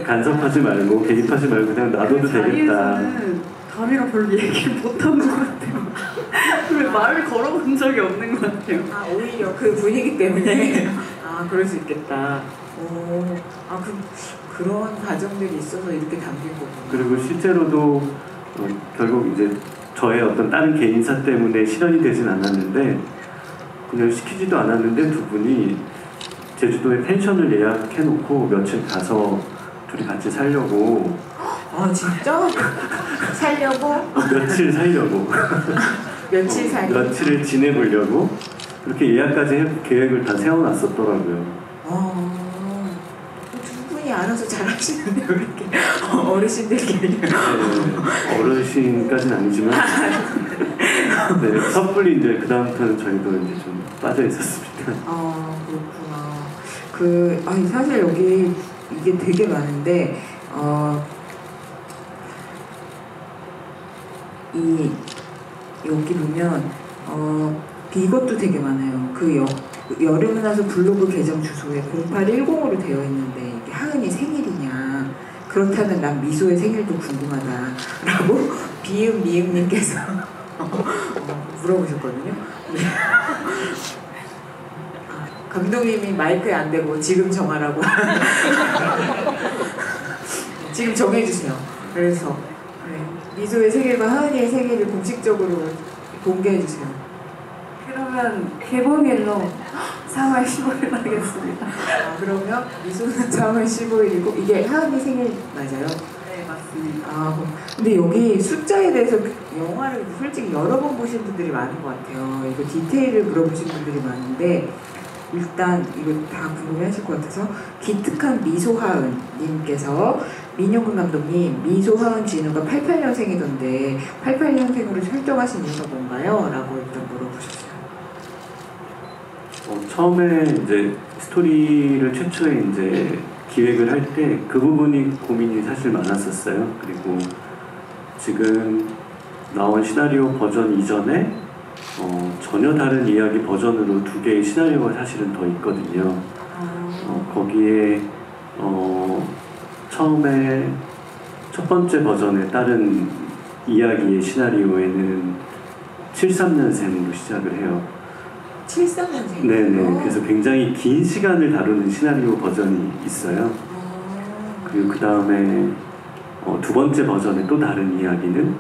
간섭하지 말고 개입하지 말고 그냥 놔둬도 되겠다.
담이랑 별로 얘기를 못한 것 같아요. 왜 말을 걸어본 적이 없는 것 같아요.
아 오히려 그 분위기 때문에 아 그럴 수 있겠다. 그런 과정들이 있어서 이렇게 담긴 거구나.
그리고 실제로도 결국 이제 저의 어떤 다른 개인사 때문에 실현이 되진 않았는데 그냥 시키지도 않았는데 두 분이 제주도에 펜션을 예약해놓고 며칠 가서 둘이 같이 살려고.
아 진짜? 살려고?
며칠 살려고.
며칠 살려고?
며칠을 지내보려고 그렇게 예약까지 계획을 다 세워놨었더라고요.
두 분이 알아서 잘하시는데요, 이렇게 어르신들끼리.
네, 어르신까지는 아니지만 네, 섣불리 이제 그 다음부터는 저희도 이제 좀 빠져 있었습니다.
아 그렇구나. 사실 여기 이게 되게 많은데 여기 보면 이것도 되게 많아요. 여름은 와서 블로그 계정 주소에 0810으로 되어 있는데 이게 하은이 생일이냐? 그렇다면 난 미소의 생일도 궁금하다라고 미음님께서 물어보셨거든요. 감독님이 마이크에 안 대고 지금 정하라고 지금 정해주세요. 그래서 미소의 생일과 하은이의 생일을 공식적으로 공개해주세요.
그러면 개봉일로 4월 15일 하겠습니다.
그러면 미소는 4월 15일이고 이게 하은이 생일 맞아요?
네, 맞습니다.
근데 여기 숫자에 대해서 영화를 솔직히 여러 번 보신 분들이 많은 것 같아요. 이거 디테일을 물어보신 분들이 많은데 일단 이거 다 궁금해하실 것 같아서 기특한 미소하은 님께서 민용근 감독님 미소하은 진우가 88년생이던데 88년생으로 설정하신 이유가 뭔가요? 라고 일단 물어보셨어요.
처음에 이제 스토리를 최초에 이제 기획을 할 때 그 부분이 고민이 사실 많았었어요. 그리고 지금 나온 시나리오 버전 이전에 전혀 다른 이야기 버전으로 2개의 시나리오가 사실은 더 있거든요. 거기에 처음에 첫 번째 버전에 다른 이야기의 시나리오에는 73년생으로 시작을 해요.
73년생?
네네. 그래서 굉장히 긴 시간을 다루는 시나리오 버전이 있어요. 그리고 그 다음에 두 번째 버전의 또 다른 이야기는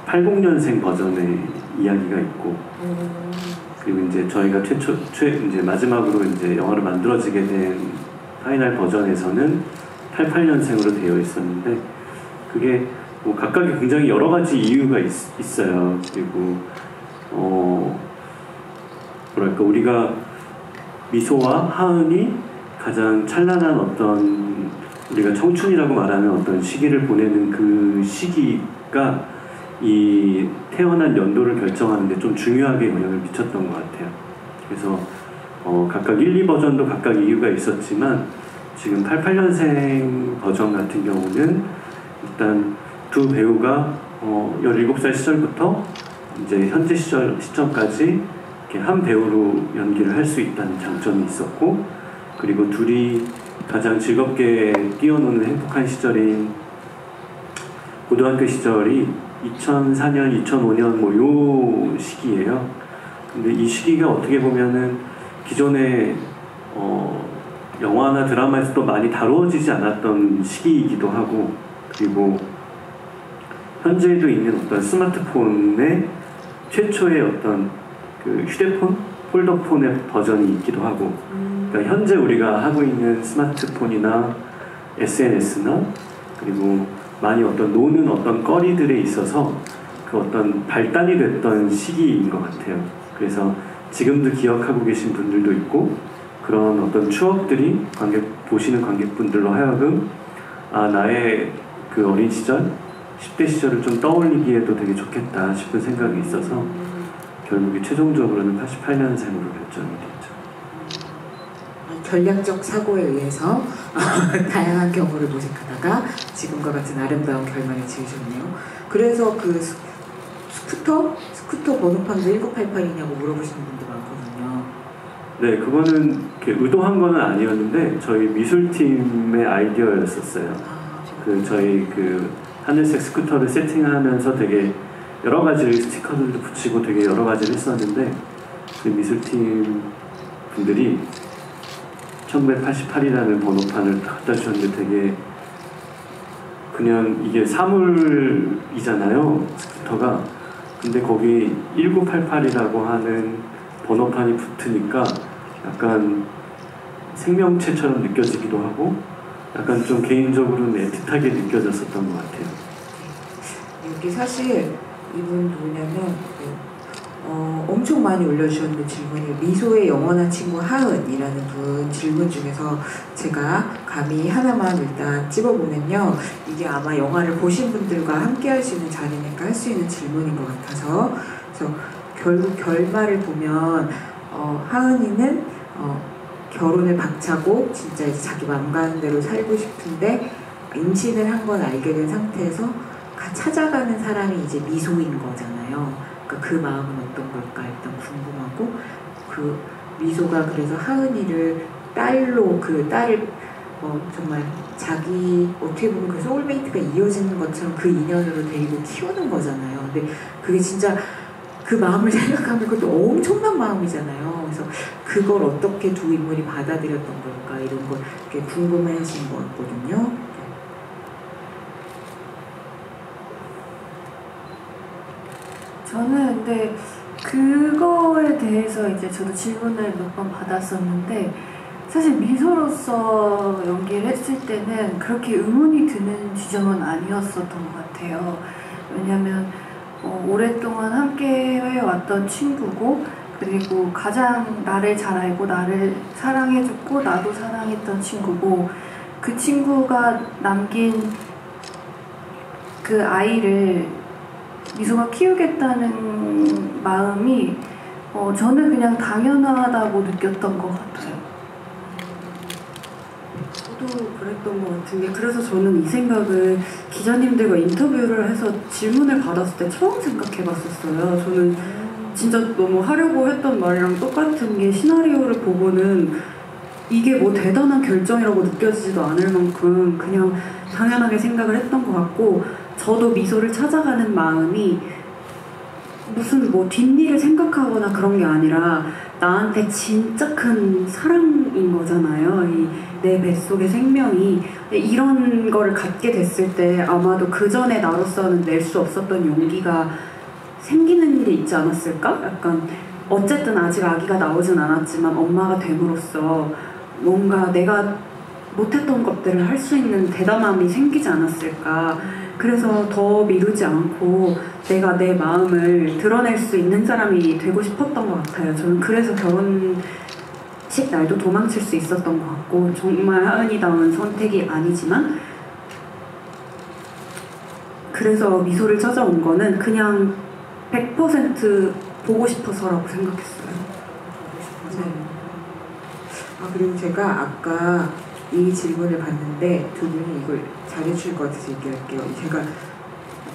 80년생 버전의 이야기가 있고, 그리고 이제 저희가 이제 마지막으로 이제 영화를 만들어지게 된 파이널 버전에서는 88년생으로 되어 있었는데, 그게 뭐 각각의 굉장히 여러 가지 이유가 있어요. 그리고 뭐랄까, 우리가 미소와 하은이 가장 찬란한 어떤, 우리가 청춘이라고 말하는 어떤 시기를 보내는 그 시기가 이 태어난 연도를 결정하는데 좀 중요하게 영향을 미쳤던 것 같아요. 그래서 각각 1, 2버전도 각각 이유가 있었지만 지금 88년생 버전 같은 경우는 일단 두 배우가 17살 시절부터 이제 현재 시점까지 이렇게 한 배우로 연기를 할 수 있다는 장점이 있었고, 그리고 둘이 가장 즐겁게 뛰어노는 행복한 시절인 고등학교 시절이 2004년, 2005년 뭐 요 시기예요. 근데 이 시기가 어떻게 보면은 기존에 영화나 드라마에서도 많이 다루어지지 않았던 시기이기도 하고, 그리고 현재에도 있는 어떤 스마트폰의 최초의 어떤 그 휴대폰, 폴더폰의 버전이 있기도 하고, 그러니까 현재 우리가 하고 있는 스마트폰이나 SNS나 그리고 많이 어떤 노는 어떤 거리들에 있어서 그 어떤 발단이 됐던 시기인 것 같아요. 그래서 지금도 기억하고 계신 분들도 있고, 그런 어떤 추억들이 보시는 관객분들로 하여금 나의 그 어린 시절, 10대 시절을 좀 떠올리기에도 되게 좋겠다 싶은 생각이 있어서 결국에 최종적으로는 88년생으로 결정이 됐죠.
전략적 사고에 의해서 다양한 경우를 모색하다가 지금과 같은 아름다운 결말을 지으셨네요. 그래서 그 스쿠터 번호판도 1988이냐고 물어보시는 분도 많거든요.
네, 그거는 이렇게 의도한 거는 아니었는데 저희 미술팀의 아이디어였었어요. 그 저희 그 하늘색 스쿠터를 세팅하면서 되게 여러 가지 스티커들도 붙이고 되게 여러 가지를 했었는데, 그 미술팀 분들이 1988이라는 번호판을 갖다 주셨는데 되게 그냥 이게 사물이잖아요, 스쿠터가. 근데 거기 1988이라고 하는 번호판이 붙으니까 약간 생명체처럼 느껴지기도 하고 약간 좀 개인적으로는 애틋하게 느껴졌었던 것 같아요.
여기 사실 이분 누구냐면 엄청 많이 올려주셨는데 질문이 미소의 영원한 친구 하은이라는 분 질문 중에서 제가 감히 하나만 일단 찍어보면요, 이게 아마 영화를 보신 분들과 함께 할 수 있는 자리니까 할 수 있는 질문인 것 같아서, 그래서 결국 결말을 보면 하은이는 결혼을 박차고 진짜 이제 자기 마음 가는 대로 살고 싶은데 임신을 한 건 알게 된 상태에서 찾아가는 사람이 이제 미소인 거잖아요. 그러니까 그 마음은 어떤 걸까 일단 궁금하고, 그 미소가 그래서 하은이를 딸로, 그 딸을 정말 자기 어떻게 보면 그 소울메이트가 이어지는 것처럼 그 인연으로 데리고 키우는 거잖아요. 근데 그게 진짜 그 마음을 생각하면 그것도 엄청난 마음이잖아요. 그래서 그걸 어떻게 두 인물이 받아들였던 걸까 이런 걸 이렇게 궁금해하시는 것 같거든요.
저는 근데 그거에 대해서 이제 저도 질문을 몇 번 받았었는데, 사실 미소로서 연기를 했을 때는 그렇게 의문이 드는 지점은 아니었었던 것 같아요. 왜냐면 오랫동안 함께 해왔던 친구고, 그리고 가장 나를 잘 알고 나를 사랑해줬고 나도 사랑했던 친구고, 그 친구가 남긴 그 아이를 미소가 키우겠다는 마음이 저는 그냥 당연하다고 느꼈던 것 같아요.
저도 그랬던 것 같은 게, 그래서 저는 이 생각을 기자님들과 인터뷰를 해서 질문을 받았을 때 처음 생각해 봤었어요. 저는 진짜 너무 하려고 했던 말이랑 똑같은 게, 시나리오를 보고는 이게 뭐 대단한 결정이라고 느껴지지도 않을 만큼 그냥 당연하게 생각을 했던 것 같고, 저도 미소를 찾아가는 마음이 무슨 뭐 뒷일을 생각하거나 그런 게 아니라 나한테 진짜 큰 사랑인 거잖아요. 내 뱃속의 생명이. 이런 거를 갖게 됐을 때 아마도 그 전에 나로서는 낼 수 없었던 용기가 생기는 게 있지 않았을까? 약간 어쨌든 아직 아기가 나오진 않았지만 엄마가 됨으로써 뭔가 내가 못했던 것들을 할 수 있는 대담함이 생기지 않았을까. 그래서 더 미루지 않고 내가 내 마음을 드러낼 수 있는 사람이 되고 싶었던 것 같아요. 저는 그래서 결혼식 날도 도망칠 수 있었던 것 같고, 정말 하은이다운 선택이 아니지만 그래서 미소를 찾아온 거는 그냥 100% 보고 싶어서라고 생각했어요.
네. 그리고 제가 아까 이 질문을 봤는데 두 분이 이걸 잘해줄 것 같아서 얘기할게요. 제가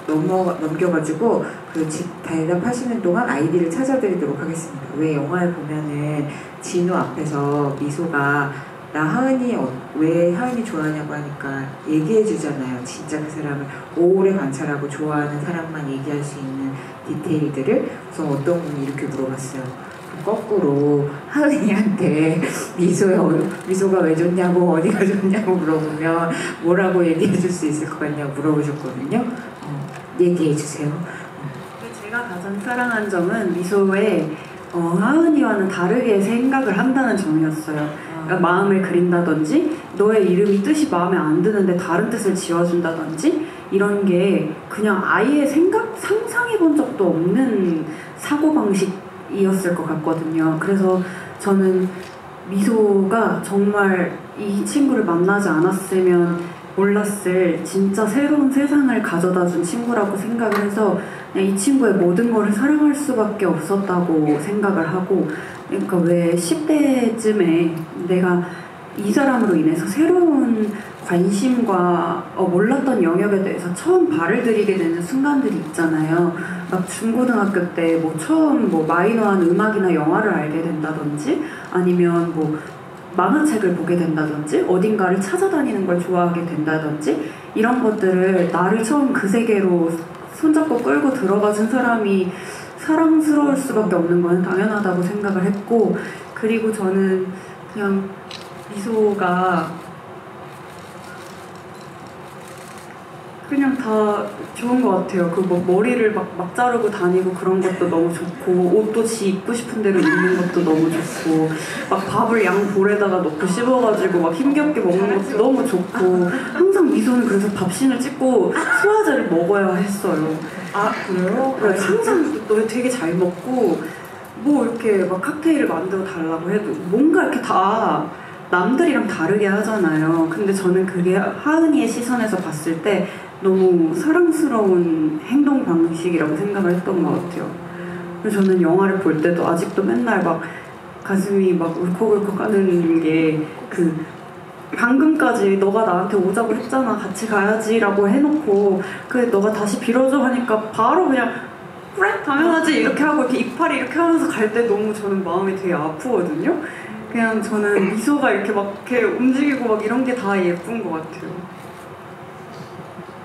넘겨가지고 그 대답하시는 동안 아이디를 찾아드리도록 하겠습니다. 왜 영화에 보면은 진우 앞에서 미소가 나 하은이 왜 하은이 좋아하냐고 하니까 얘기해 주잖아요. 진짜 그 사람을 오래 관찰하고 좋아하는 사람만 얘기할 수 있는 디테일들을. 그래서 어떤 분이 이렇게 물어봤어요. 거꾸로 하은이한테 미소가 왜 좋냐고 어디가 좋냐고 물어보면 뭐라고 얘기해 줄 수 있을 것 같냐고 물어보셨거든요. 얘기해 주세요.
제가 가장 사랑한 점은 미소에 하은이와는 다르게 생각을 한다는 점이었어요. 그러니까 마음을 그린다든지 너의 이름이 뜻이 마음에 안 드는데 다른 뜻을 지어준다든지 이런 게 그냥 아예 상상해 본 적도 없는 사고방식이었을 것 같거든요. 그래서 저는 미소가 정말 이 친구를 만나지 않았으면 몰랐을 진짜 새로운 세상을 가져다 준 친구라고 생각을 해서 그냥 이 친구의 모든 거를 사랑할 수밖에 없었다고 생각을 하고, 그러니까 왜 10대쯤에 내가 이 사람으로 인해서 새로운 관심과 몰랐던 영역에 대해서 처음 발을 들이게 되는 순간들이 있잖아요. 막 중고등학교 때 처음 마이너한 음악이나 영화를 알게 된다든지 아니면 만화책을 보게 된다든지 어딘가를 찾아다니는 걸 좋아하게 된다든지 이런 것들을 나를 처음 그 세계로 손잡고 끌고 들어가준 사람이 사랑스러울 수밖에 없는 건 당연하다고 생각을 했고, 그리고 저는 그냥 미소가 그냥 다 좋은 것 같아요. 머리를 막 자르고 다니고 그런 것도 너무 좋고, 옷도 지 입고 싶은 대로 입는 것도 너무 좋고, 막 밥을 양볼에다가 넣고 씹어가지고 막 힘겹게 먹는 것도 너무 좋고, 항상 미소는 그래서 밥신을 찍고 소화제를 먹어야 했어요.
아, 그래요?
네, 항상 너 되게 잘 먹고, 이렇게 막 칵테일을 만들어 달라고 해도 뭔가 이렇게 다 남들이랑 다르게 하잖아요. 근데 저는 그게 하은이의 시선에서 봤을 때 너무 사랑스러운 행동 방식이라고 생각을 했던 것 같아요. 그래서 저는 영화를 볼 때도 아직도 맨날 막 가슴이 막 울컥울컥 하는 게 방금까지 너가 나한테 오자고 했잖아, 같이 가야지 라고 해놓고 너가 다시 빌어줘 하니까 바로 그냥 그래? 당연하지 이렇게 하고 이렇게 이파리 이렇게 하면서 갈 때 너무 저는 마음이 되게 아프거든요. 그냥 저는 미소가 이렇게 막 이렇게 움직이고 막 이런 게 다 예쁜 것 같아요.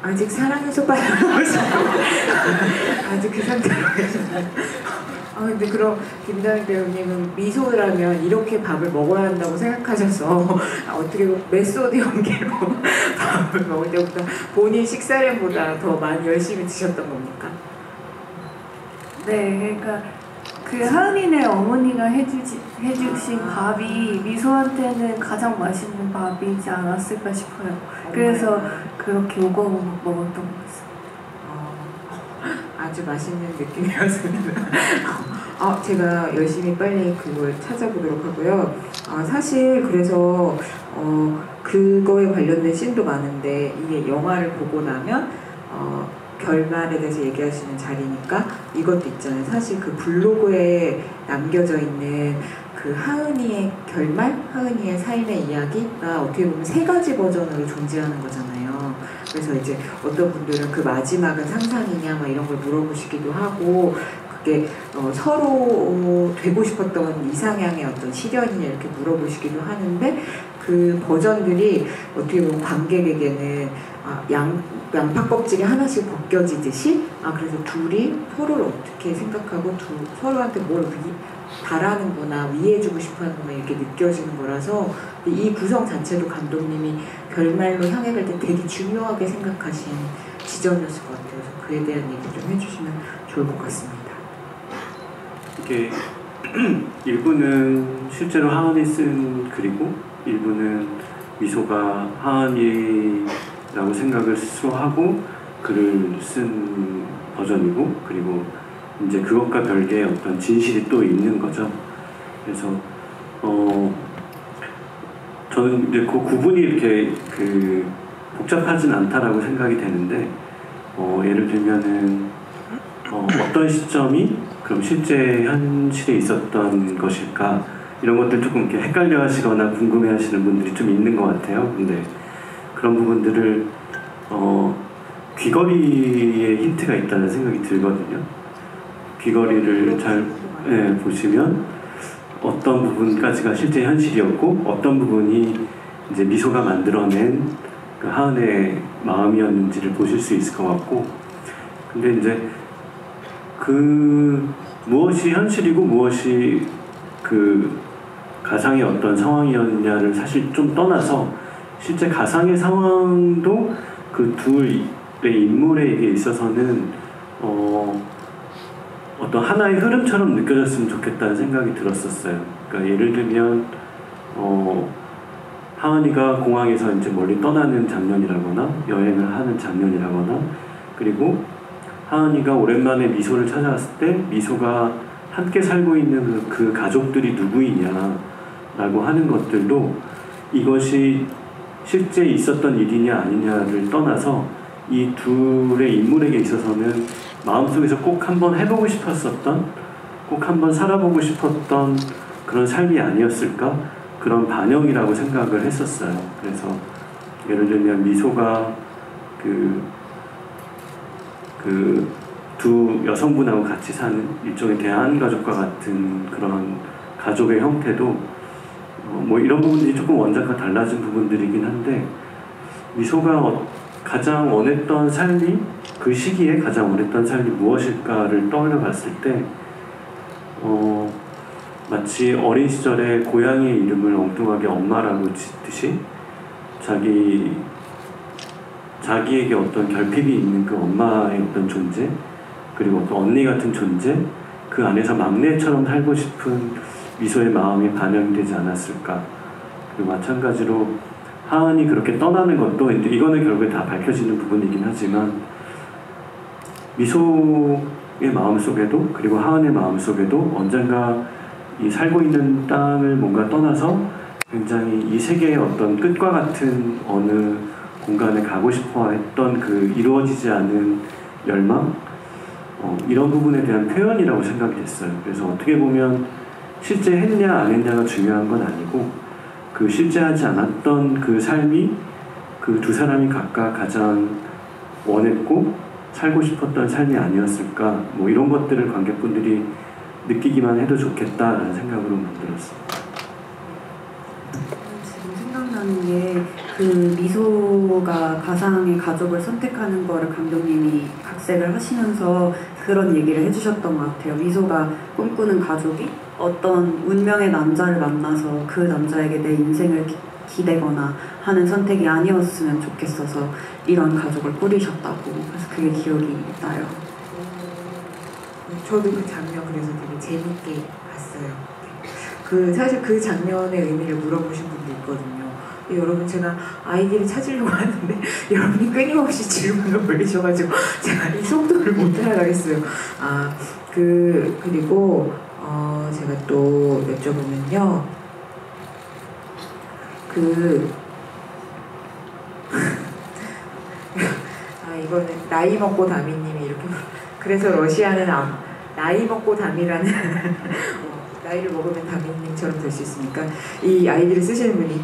아직 사랑해서 빨라서 아직 그 상태로 계셨나요? 근데 그럼 김다은 배우님은 미소라면 이렇게 밥을 먹어야 한다고 생각하셔서 어떻게 보면 메소드 연기로 밥을 먹을 때보다 본인 식사량보다 더 많이 열심히 드셨던 겁니까?
네, 그러니까 하은이네 어머니가 해주신 밥이 미소한테는 가장 맛있는 밥이지 않았을까 싶어요. 그래서 그렇게 오고오고 먹었던 것 같습니다.
아주 맛있는 느낌이었습니다. 제가 열심히 빨리 그걸 찾아보도록 하고요. 사실 그래서 그거에 관련된 씬도 많은데 이게 영화를 보고 나면 결말에 대해서 얘기하시는 자리니까 이것도 있잖아요. 사실 그 블로그에 남겨져 있는 그 하은이의 결말, 하은이의 삶의 이야기가 어떻게 보면 3가지 버전으로 존재하는 거잖아요. 그래서 이제 어떤 분들은 그 마지막은 상상이냐 막 이런 걸 물어보시기도 하고, 그게 서로 되고 싶었던 이상향의 어떤 시련이냐 이렇게 물어보시기도 하는데, 그 버전들이 어떻게 보면 관객에게는 양파 껍질이 하나씩 벗겨지듯이 그래서 둘이 서로를 어떻게 생각하고 서로한테 뭘 바라는구나, 위해주고 싶어하는구나 이렇게 느껴지는 거라서 이 구성 자체도 감독님이 결말로 향해 갈 때 되게 중요하게 생각하신 지점이었을 것 같아요. 그래서 그에 대한 얘기 좀 해주시면 좋을 것 같습니다.
이게 일부는 실제로 하은이 쓴 글이고 일부는 미소가 하은이라고 생각을 스스로 하고 글을 쓴 버전이고, 그리고 이제 그것과 별개의 어떤 진실이 또 있는 거죠. 그래서 저는 이제 그 구분이 이렇게 복잡하진 않다라고 생각이 되는데, 예를 들면은 어떤 시점이 그럼 실제 현실에 있었던 것일까, 이런 것들 조금 이렇게 헷갈려 하시거나 궁금해 하시는 분들이 좀 있는 것 같아요. 근데 그런 부분들을 귀걸이에 힌트가 있다는 생각이 들거든요. 귀걸이를 잘 보시면 어떤 부분까지가 실제 현실이었고 어떤 부분이 이제 미소가 만들어낸 그 하은의 마음이었는지를 보실 수 있을 것 같고, 근데 이제 그 무엇이 현실이고 무엇이 그 가상의 어떤 상황이었냐를 사실 좀 떠나서 실제 가상의 상황도 그 둘의 인물에게 있어서는 어떤 하나의 흐름처럼 느껴졌으면 좋겠다는 생각이 들었었어요. 그러니까 예를 들면 하은이가 공항에서 이제 멀리 떠나는 장면이라거나 여행을 하는 장면이라거나, 그리고 하은이가 오랜만에 미소를 찾아왔을 때 미소가 함께 살고 있는 그 가족들이 누구이냐라고 하는 것들도 이것이 실제 있었던 일이냐 아니냐를 떠나서 이 둘의 인물에게 있어서는 마음속에서 꼭 한번 해보고 싶었었던, 꼭 한번 살아보고 싶었던 그런 삶이 아니었을까? 그런 반영이라고 생각을 했었어요. 그래서 예를 들면 미소가 두 여성분하고 같이 사는 일종의 대한가족과 같은 그런 가족의 형태도 뭐 이런 부분들이 조금 원작과 달라진 부분들이긴 한데, 미소가 가장 원했던 삶이, 그 시기에 가장 원했던 삶이 무엇일까를 떠올려 봤을 때 마치 어린 시절에 고양이의 이름을 엉뚱하게 엄마라고 짓듯이 자기에게 어떤 결핍이 있는 그 엄마의 어떤 존재, 그리고 어떤 언니 같은 존재, 그 안에서 막내처럼 살고 싶은 미소의 마음이 반영이 되지 않았을까. 그리고 마찬가지로 하은이 그렇게 떠나는 것도, 이거는 결국에 다 밝혀지는 부분이긴 하지만, 미소의 마음속에도 그리고 하은의 마음속에도 언젠가 이 살고 있는 땅을 뭔가 떠나서 굉장히 이 세계의 어떤 끝과 같은 어느 공간에 가고 싶어 했던 그 이루어지지 않은 열망, 이런 부분에 대한 표현이라고 생각이 됐어요. 그래서 어떻게 보면 실제 했냐 안 했냐가 중요한 건 아니고, 그 실제 하지 않았던 그 삶이 그 두 사람이 각각 가장 원했고 살고 싶었던 삶이 아니었을까, 뭐 이런 것들을 관객분들이 느끼기만 해도 좋겠다라는 생각으로 만들었어요.
지금 생각나는 게 그 미소가 가상의 가족을 선택하는 거를 감독님이 각색을 하시면서 그런 얘기를 해주셨던 것 같아요. 미소가 꿈꾸는 가족이 어떤 운명의 남자를 만나서 그 남자에게 내 인생을 기대거나 하는 선택이 아니었으면 좋겠어서 이런 가족을 꾸리셨다고. 그래서 그게 기억이 나요.
저도 그 장면 그래서 되게 재밌게 봤어요. 사실 그 장면의 의미를 물어보신 분도 있거든요. 여러분, 제가 아이디를 찾으려고 하는데 여러분이 끊임없이 질문을 올리셔가지고 제가 이 속도를 못 따라가겠어요. 그리고 제가 또 여쭤보면요. 이거는 나이 먹고 다미님이 이렇게, 그래서 러시아는 나이 먹고 다미라는 나이를 먹으면 다미님처럼 될 수 있으니까 이 아이디를 쓰시는 분이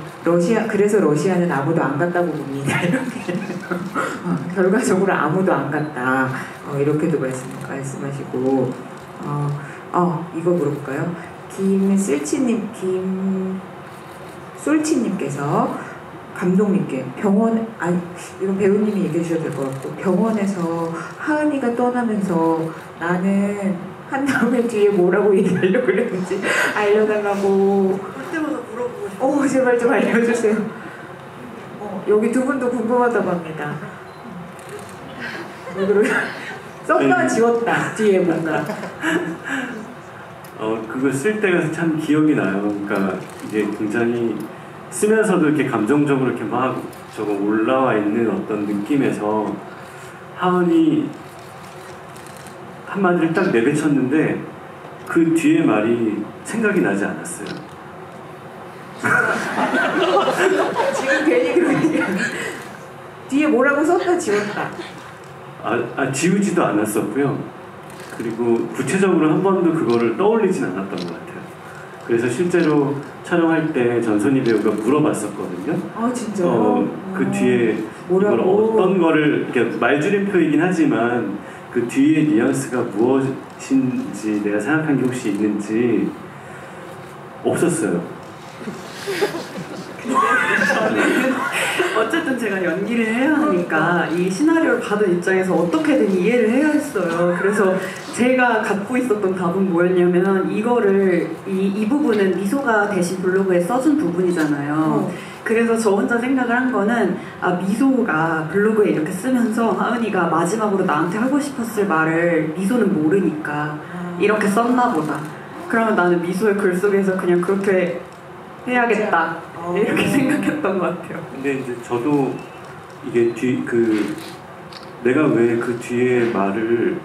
그래서 러시아는 아무도 안 갔다고 봅니다. 이렇게 결과적으로 아무도 안 갔다. 이렇게도 말씀하시고, 이거 물어볼까요? 김솔치님께서 감독님께 이건 배우님이 얘기해 주셔도 될 것 같고, 병원에서 하은이가 떠나면서 나는 한 다음에 뒤에 뭐라고 얘기하려고 그랬는지 알려달라고
볼 때마다 물어보고 싶어요.
제발 좀 알려주세요. 여기 두 분도 궁금하다고 합니다. 왜 그러냐? 썼다 지웠다 뒤에 뭔가.
그거 쓸 때가 참 기억이 나요. 그러니까 이게 굉장히 쓰면서도 이렇게 감정적으로 이렇게 막 저거 올라와 있는 어떤 느낌에서 하은이 한마디를 딱 내뱉었는데 그 뒤에 말이 생각이 나지 않았어요.
지금 괜히 그러니까 뒤에 뭐라고 썼다 지웠다.
지우지도 않았었고요. 그리고 구체적으로 한 번도 그거를 떠올리진 않았던 것 같아요. 그래서 실제로 촬영할 때 전선희 배우가 물어봤었거든요.
진짜요?
그 뒤에
뭐라고?
이걸 어떤 거를, 이렇게 말줄임표이긴 하지만 그 뒤에 뉘앙스가 무엇인지 내가 생각한 게 혹시 있는지, 없었어요.
어쨌든 제가 연기를 해야 하니까 이 시나리오를 받은 입장에서 어떻게든 이해를 해야 했어요. 그래서 제가 갖고 있었던 답은 뭐였냐면 이거를 이 부분은 미소가 대신 블로그에 써준 부분이잖아요. 그래서 저 혼자 생각을 한 거는 미소가 블로그에 이렇게 쓰면서 하은이가 마지막으로 나한테 하고 싶었을 말을 미소는 모르니까 이렇게 썼나 보다. 그러면 나는 미소의 글 속에서 그냥 그렇게 해야겠다 이렇게 생각했던 것 같아요.
근데 이제 저도 이게 내가 왜 그 뒤에 말을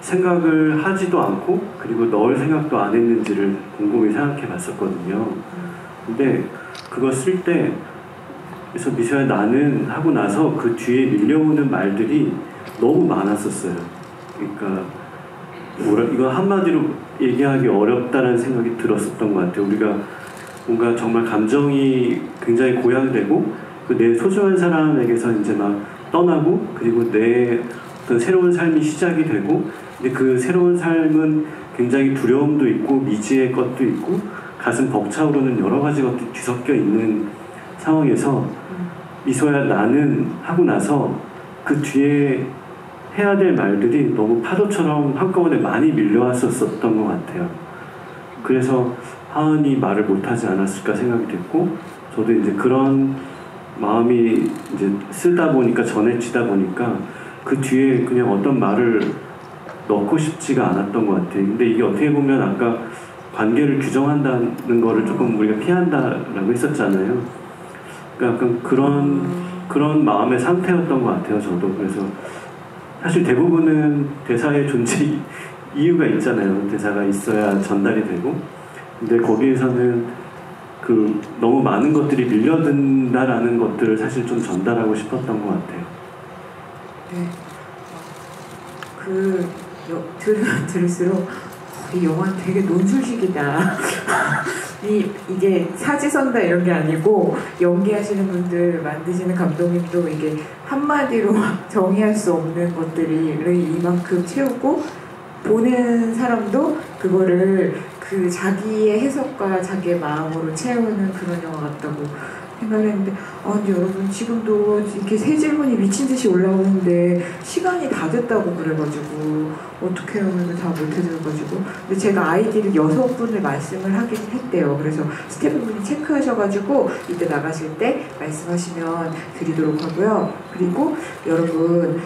생각을 하지도 않고 그리고 넣을 생각도 안 했는지를 곰곰이 생각해 봤었거든요. 근데 그거 쓸 때 그래서 미소야 나는 하고 나서 그 뒤에 밀려오는 말들이 너무 많았었어요. 그러니까 이거 한마디로 얘기하기 어렵다는 생각이 들었었던 것 같아요. 우리가 뭔가 정말 감정이 굉장히 고양되고 그 내 소중한 사람에게서 이제 막 떠나고 그리고 내 어떤 새로운 삶이 시작이 되고 근데 그 새로운 삶은 굉장히 두려움도 있고 미지의 것도 있고 가슴 벅차오르는 여러 가지 것들이 뒤섞여 있는 상황에서 미소야 나는 하고 나서 그 뒤에 해야 될 말들이 너무 파도처럼 한꺼번에 많이 밀려왔었던 것 같아요. 그래서 하은이 말을 못하지 않았을까 생각이 됐고 저도 이제 그런 마음이 이제 쓰다 보니까 전해지다 보니까 그 뒤에 그냥 어떤 말을 넣고 싶지가 않았던 것 같아요. 근데 이게 어떻게 보면 아까 관계를 규정한다는 거를 조금 우리가 피한다라고 했었잖아요. 그러니까 약간 그런 마음의 상태였던 것 같아요. 저도 그래서 사실 대부분은 대사의 존재 이유가 있잖아요. 대사가 있어야 전달이 되고 근데 거기에서는 너무 많은 것들이 밀려든다라는 것들을 사실 좀 전달하고 싶었던 것 같아요.
네. 들을수록 이 영화는 되게 논술식이다. 이게 사지선다 이런 게 아니고 연기하시는 분들 만드시는 감독님도 이게 한마디로 정의할 수 없는 것들을 이만큼 채우고 보는 사람도 그거를 그 자기의 해석과 자기의 마음으로 채우는 그런 영화 같다고 생각을 했는데 근데 여러분 지금도 이렇게 세 질문이 미친 듯이 올라오는데 시간이 다 됐다고 그래가지고 어떻게 하면 다 못해줘가지고 근데 제가 아이디를 6분을 말씀을 하긴 했대요. 그래서 스태프분이 체크하셔가지고 이때 나가실 때 말씀하시면 드리도록 하고요. 그리고 여러분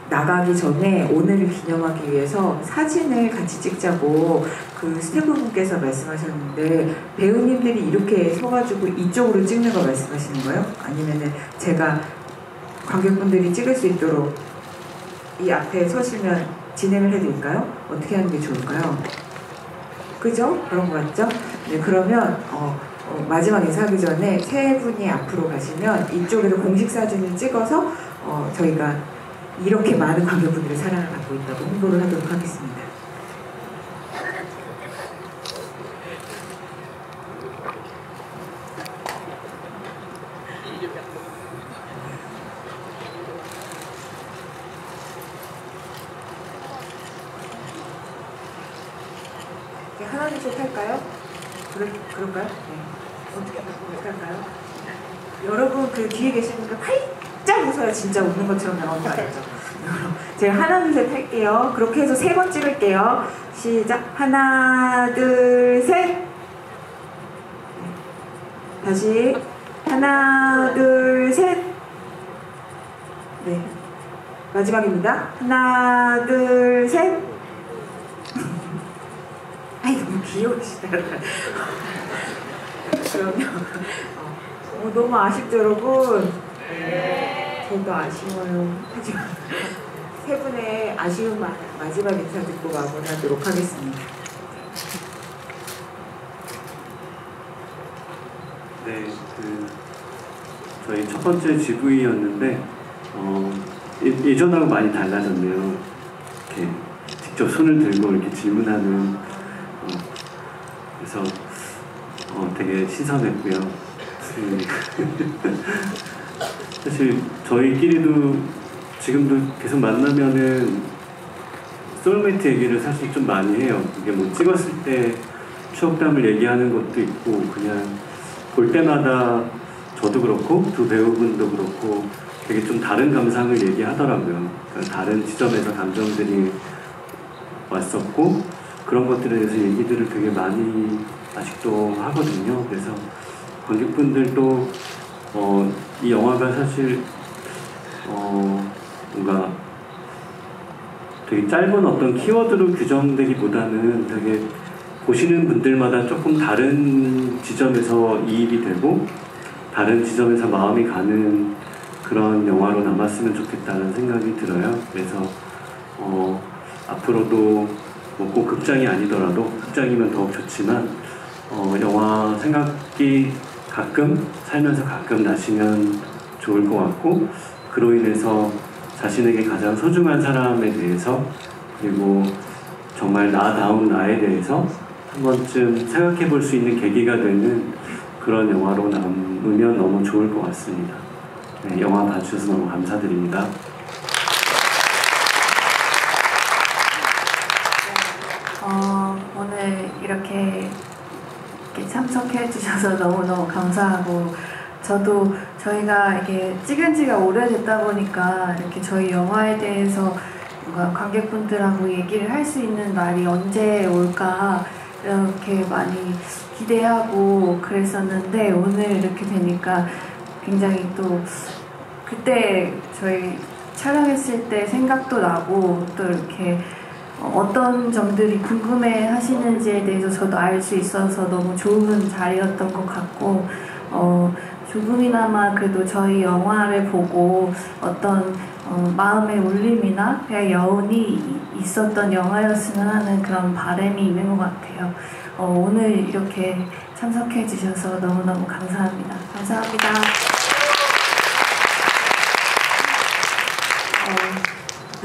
나가기 전에 오늘을 기념하기 위해서 사진을 같이 찍자고 그 스태프분께서 말씀하셨는데 배우님들이 이렇게 서가지고 이쪽으로 찍는 거 말씀하시는 거예요? 아니면은 제가 관객분들이 찍을 수 있도록 이 앞에 서시면 진행을 해드릴까요? 어떻게 하는 게 좋을까요? 그죠? 그런 거 같죠? 네, 그러면 마지막 인사하기 전에 세 분이 앞으로 가시면 이쪽에서 공식 사진을 찍어서 저희가 이렇게 많은 관객분들의 사랑을 받고 있다고 홍보를 하도록 하겠습니다. 하나 둘 셋 할까요? 그럴까요? 네. 어떻게 할까요? 여러분 그 뒤에 계신 분들 활짝 웃어야 진짜 웃는 것처럼 나오는 거 알죠? 제가 하나 둘 셋 할게요. 그렇게 해서 3번 찍을게요. 시작. 하나 둘 셋. 다시 하나 둘 셋. 네. 마지막입니다. 하나 둘 셋. 아이 너무 귀여우시다. 그러면 너무 아쉽죠 여러분? 네. 저도 아쉬워요. 하지만 세 분의 아쉬운 마지막 인사 듣고 마무리하도록 하겠습니다.
네, 저희 첫 번째 GV였는데 예전하고 많이 달라졌네요. 이렇게 직접 손을 들고 이렇게 질문하는 그래서 되게 신선했고요. 사실 저희끼리도 지금도 계속 만나면은 소울메이트 얘기를 사실 좀 많이 해요. 이게 뭐 찍었을 때 추억담을 얘기하는 것도 있고 그냥 볼 때마다 저도 그렇고 두 배우분도 그렇고 되게 좀 다른 감상을 얘기하더라고요. 그러니까 다른 지점에서 감정들이 왔었고 그런 것들에 대해서 얘기들을 되게 많이 아직도 하거든요. 그래서 관객분들도 이 영화가 사실 뭔가 되게 짧은 어떤 키워드로 규정되기보다는 되게 보시는 분들마다 조금 다른 지점에서 이입이 되고 다른 지점에서 마음이 가는 그런 영화로 남았으면 좋겠다는 생각이 들어요. 그래서 앞으로도 뭐 꼭 극장이 아니더라도 극장이면 더욱 좋지만 영화 생각이 가끔 살면서 가끔 나시면 좋을 것 같고 그로 인해서 자신에게 가장 소중한 사람에 대해서 그리고 정말 나다운 나에 대해서 한 번쯤 생각해 볼 수 있는 계기가 되는 그런 영화로 남으면 너무 좋을 것 같습니다. 네, 영화 봐주셔서 너무 감사드립니다.
오늘 이렇게 참석해 주셔서 너무너무 감사하고 저도 저희가 이렇게 찍은 지가 오래됐다 보니까 이렇게 저희 영화에 대해서 뭔가 관객분들하고 얘기를 할 수 있는 날이 언제 올까 이렇게 많이 기대하고 그랬었는데 오늘 이렇게 되니까 굉장히 또 그때 저희 촬영했을 때 생각도 나고 또 이렇게 어떤 점들이 궁금해 하시는지에 대해서 저도 알 수 있어서 너무 좋은 자리였던 것 같고 조금이나마 그래도 저희 영화를 보고 어떤 마음의 울림이나 그냥 여운이 있었던 영화였으면 하는 그런 바람이 있는 것 같아요. 오늘 이렇게 참석해 주셔서 너무너무 감사합니다. 감사합니다.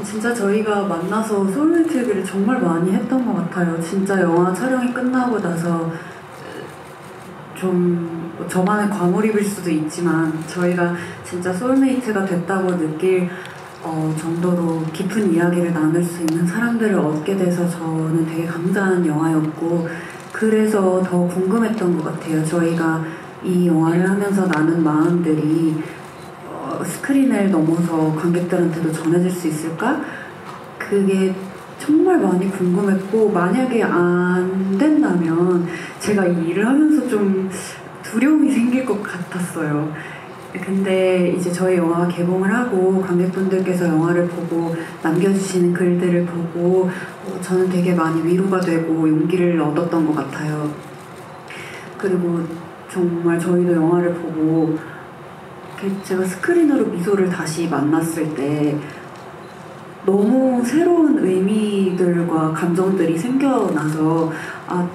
진짜 저희가 만나서 소울메이트 얘기를 정말 많이 했던 것 같아요. 진짜 영화 촬영이 끝나고 나서 좀 저만의 과몰입일 수도 있지만 저희가 진짜 소울메이트가 됐다고 느낄 정도로 깊은 이야기를 나눌 수 있는 사람들을 얻게 돼서 저는 되게 감사한 영화였고 그래서 더 궁금했던 것 같아요. 저희가 이 영화를 하면서 나눈 마음들이 스크린을 넘어서 관객들한테도 전해질 수 있을까? 그게 정말 많이 궁금했고 만약에 안 된다면 제가 이 일을 하면서 좀 두려움이 생길 것 같았어요. 근데 이제 저희 영화가 개봉을 하고 관객분들께서 영화를 보고 남겨주시는 글들을 보고 저는 되게 많이 위로가 되고 용기를 얻었던 것 같아요. 그리고 정말 저희도 영화를 보고 제가 스크린으로 미소를 다시 만났을 때 너무 새로운 의미들과 감정들이 생겨나서 아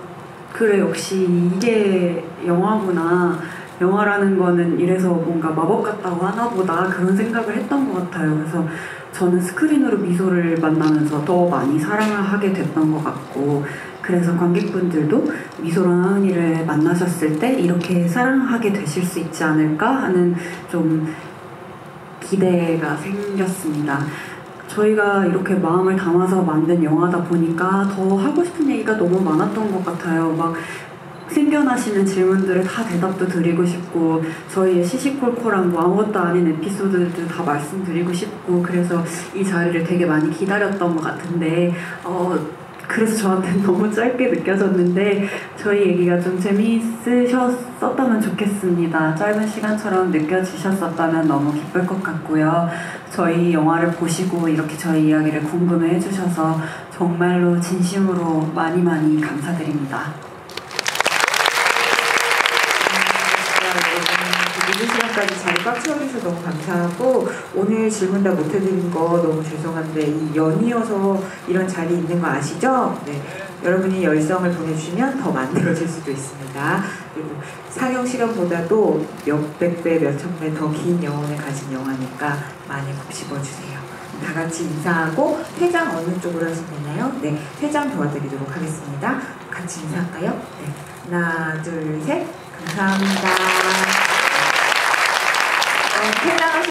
그래 역시 이게 영화구나, 영화라는 거는 이래서 뭔가 마법 같다고 하나 보다 그런 생각을 했던 것 같아요. 그래서 저는 스크린으로 미소를 만나면서 더 많이 사랑을 하게 됐던 것 같고 그래서 관객분들도 미소랑 하은이를 만나셨을 때 이렇게 사랑하게 되실 수 있지 않을까 하는 좀 기대가 생겼습니다. 저희가 이렇게 마음을 담아서 만든 영화다 보니까 더 하고 싶은 얘기가 너무 많았던 것 같아요. 막 생겨나시는 질문들을 다 대답도 드리고 싶고 저희의 시시콜콜한 뭐 아무것도 아닌 에피소드도 다 말씀드리고 싶고 그래서 이 자리를 되게 많이 기다렸던 것 같은데 그래서 저한테는 너무 짧게 느껴졌는데 저희 얘기가 좀 재미있으셨다면 좋겠습니다. 짧은 시간처럼 느껴지셨었다면 너무 기쁠 것 같고요. 저희 영화를 보시고 이렇게 저희 이야기를 궁금해 해주셔서 정말로 진심으로 많이 많이 감사드립니다.
늦은 시간까지 자리 꽉 채워주셔서 너무 감사하고 오늘 질문 다 못해드린 거 너무 죄송한데 이 연이어서 이런 자리 있는 거 아시죠? 네. 여러분이 열성을 보내주시면 더 만들어질 수도 있습니다. 그리고 상영 시간보다도 몇백 배, 몇천 배 더 긴 영혼을 가진 영화니까 많이 곱씹어주세요. 다 같이 인사하고 퇴장 어느 쪽으로 하시나요? 네, 퇴장 도와드리도록 하겠습니다. 같이 인사할까요? 네. 하나, 둘, 셋. 감사합니다. 퇴장하시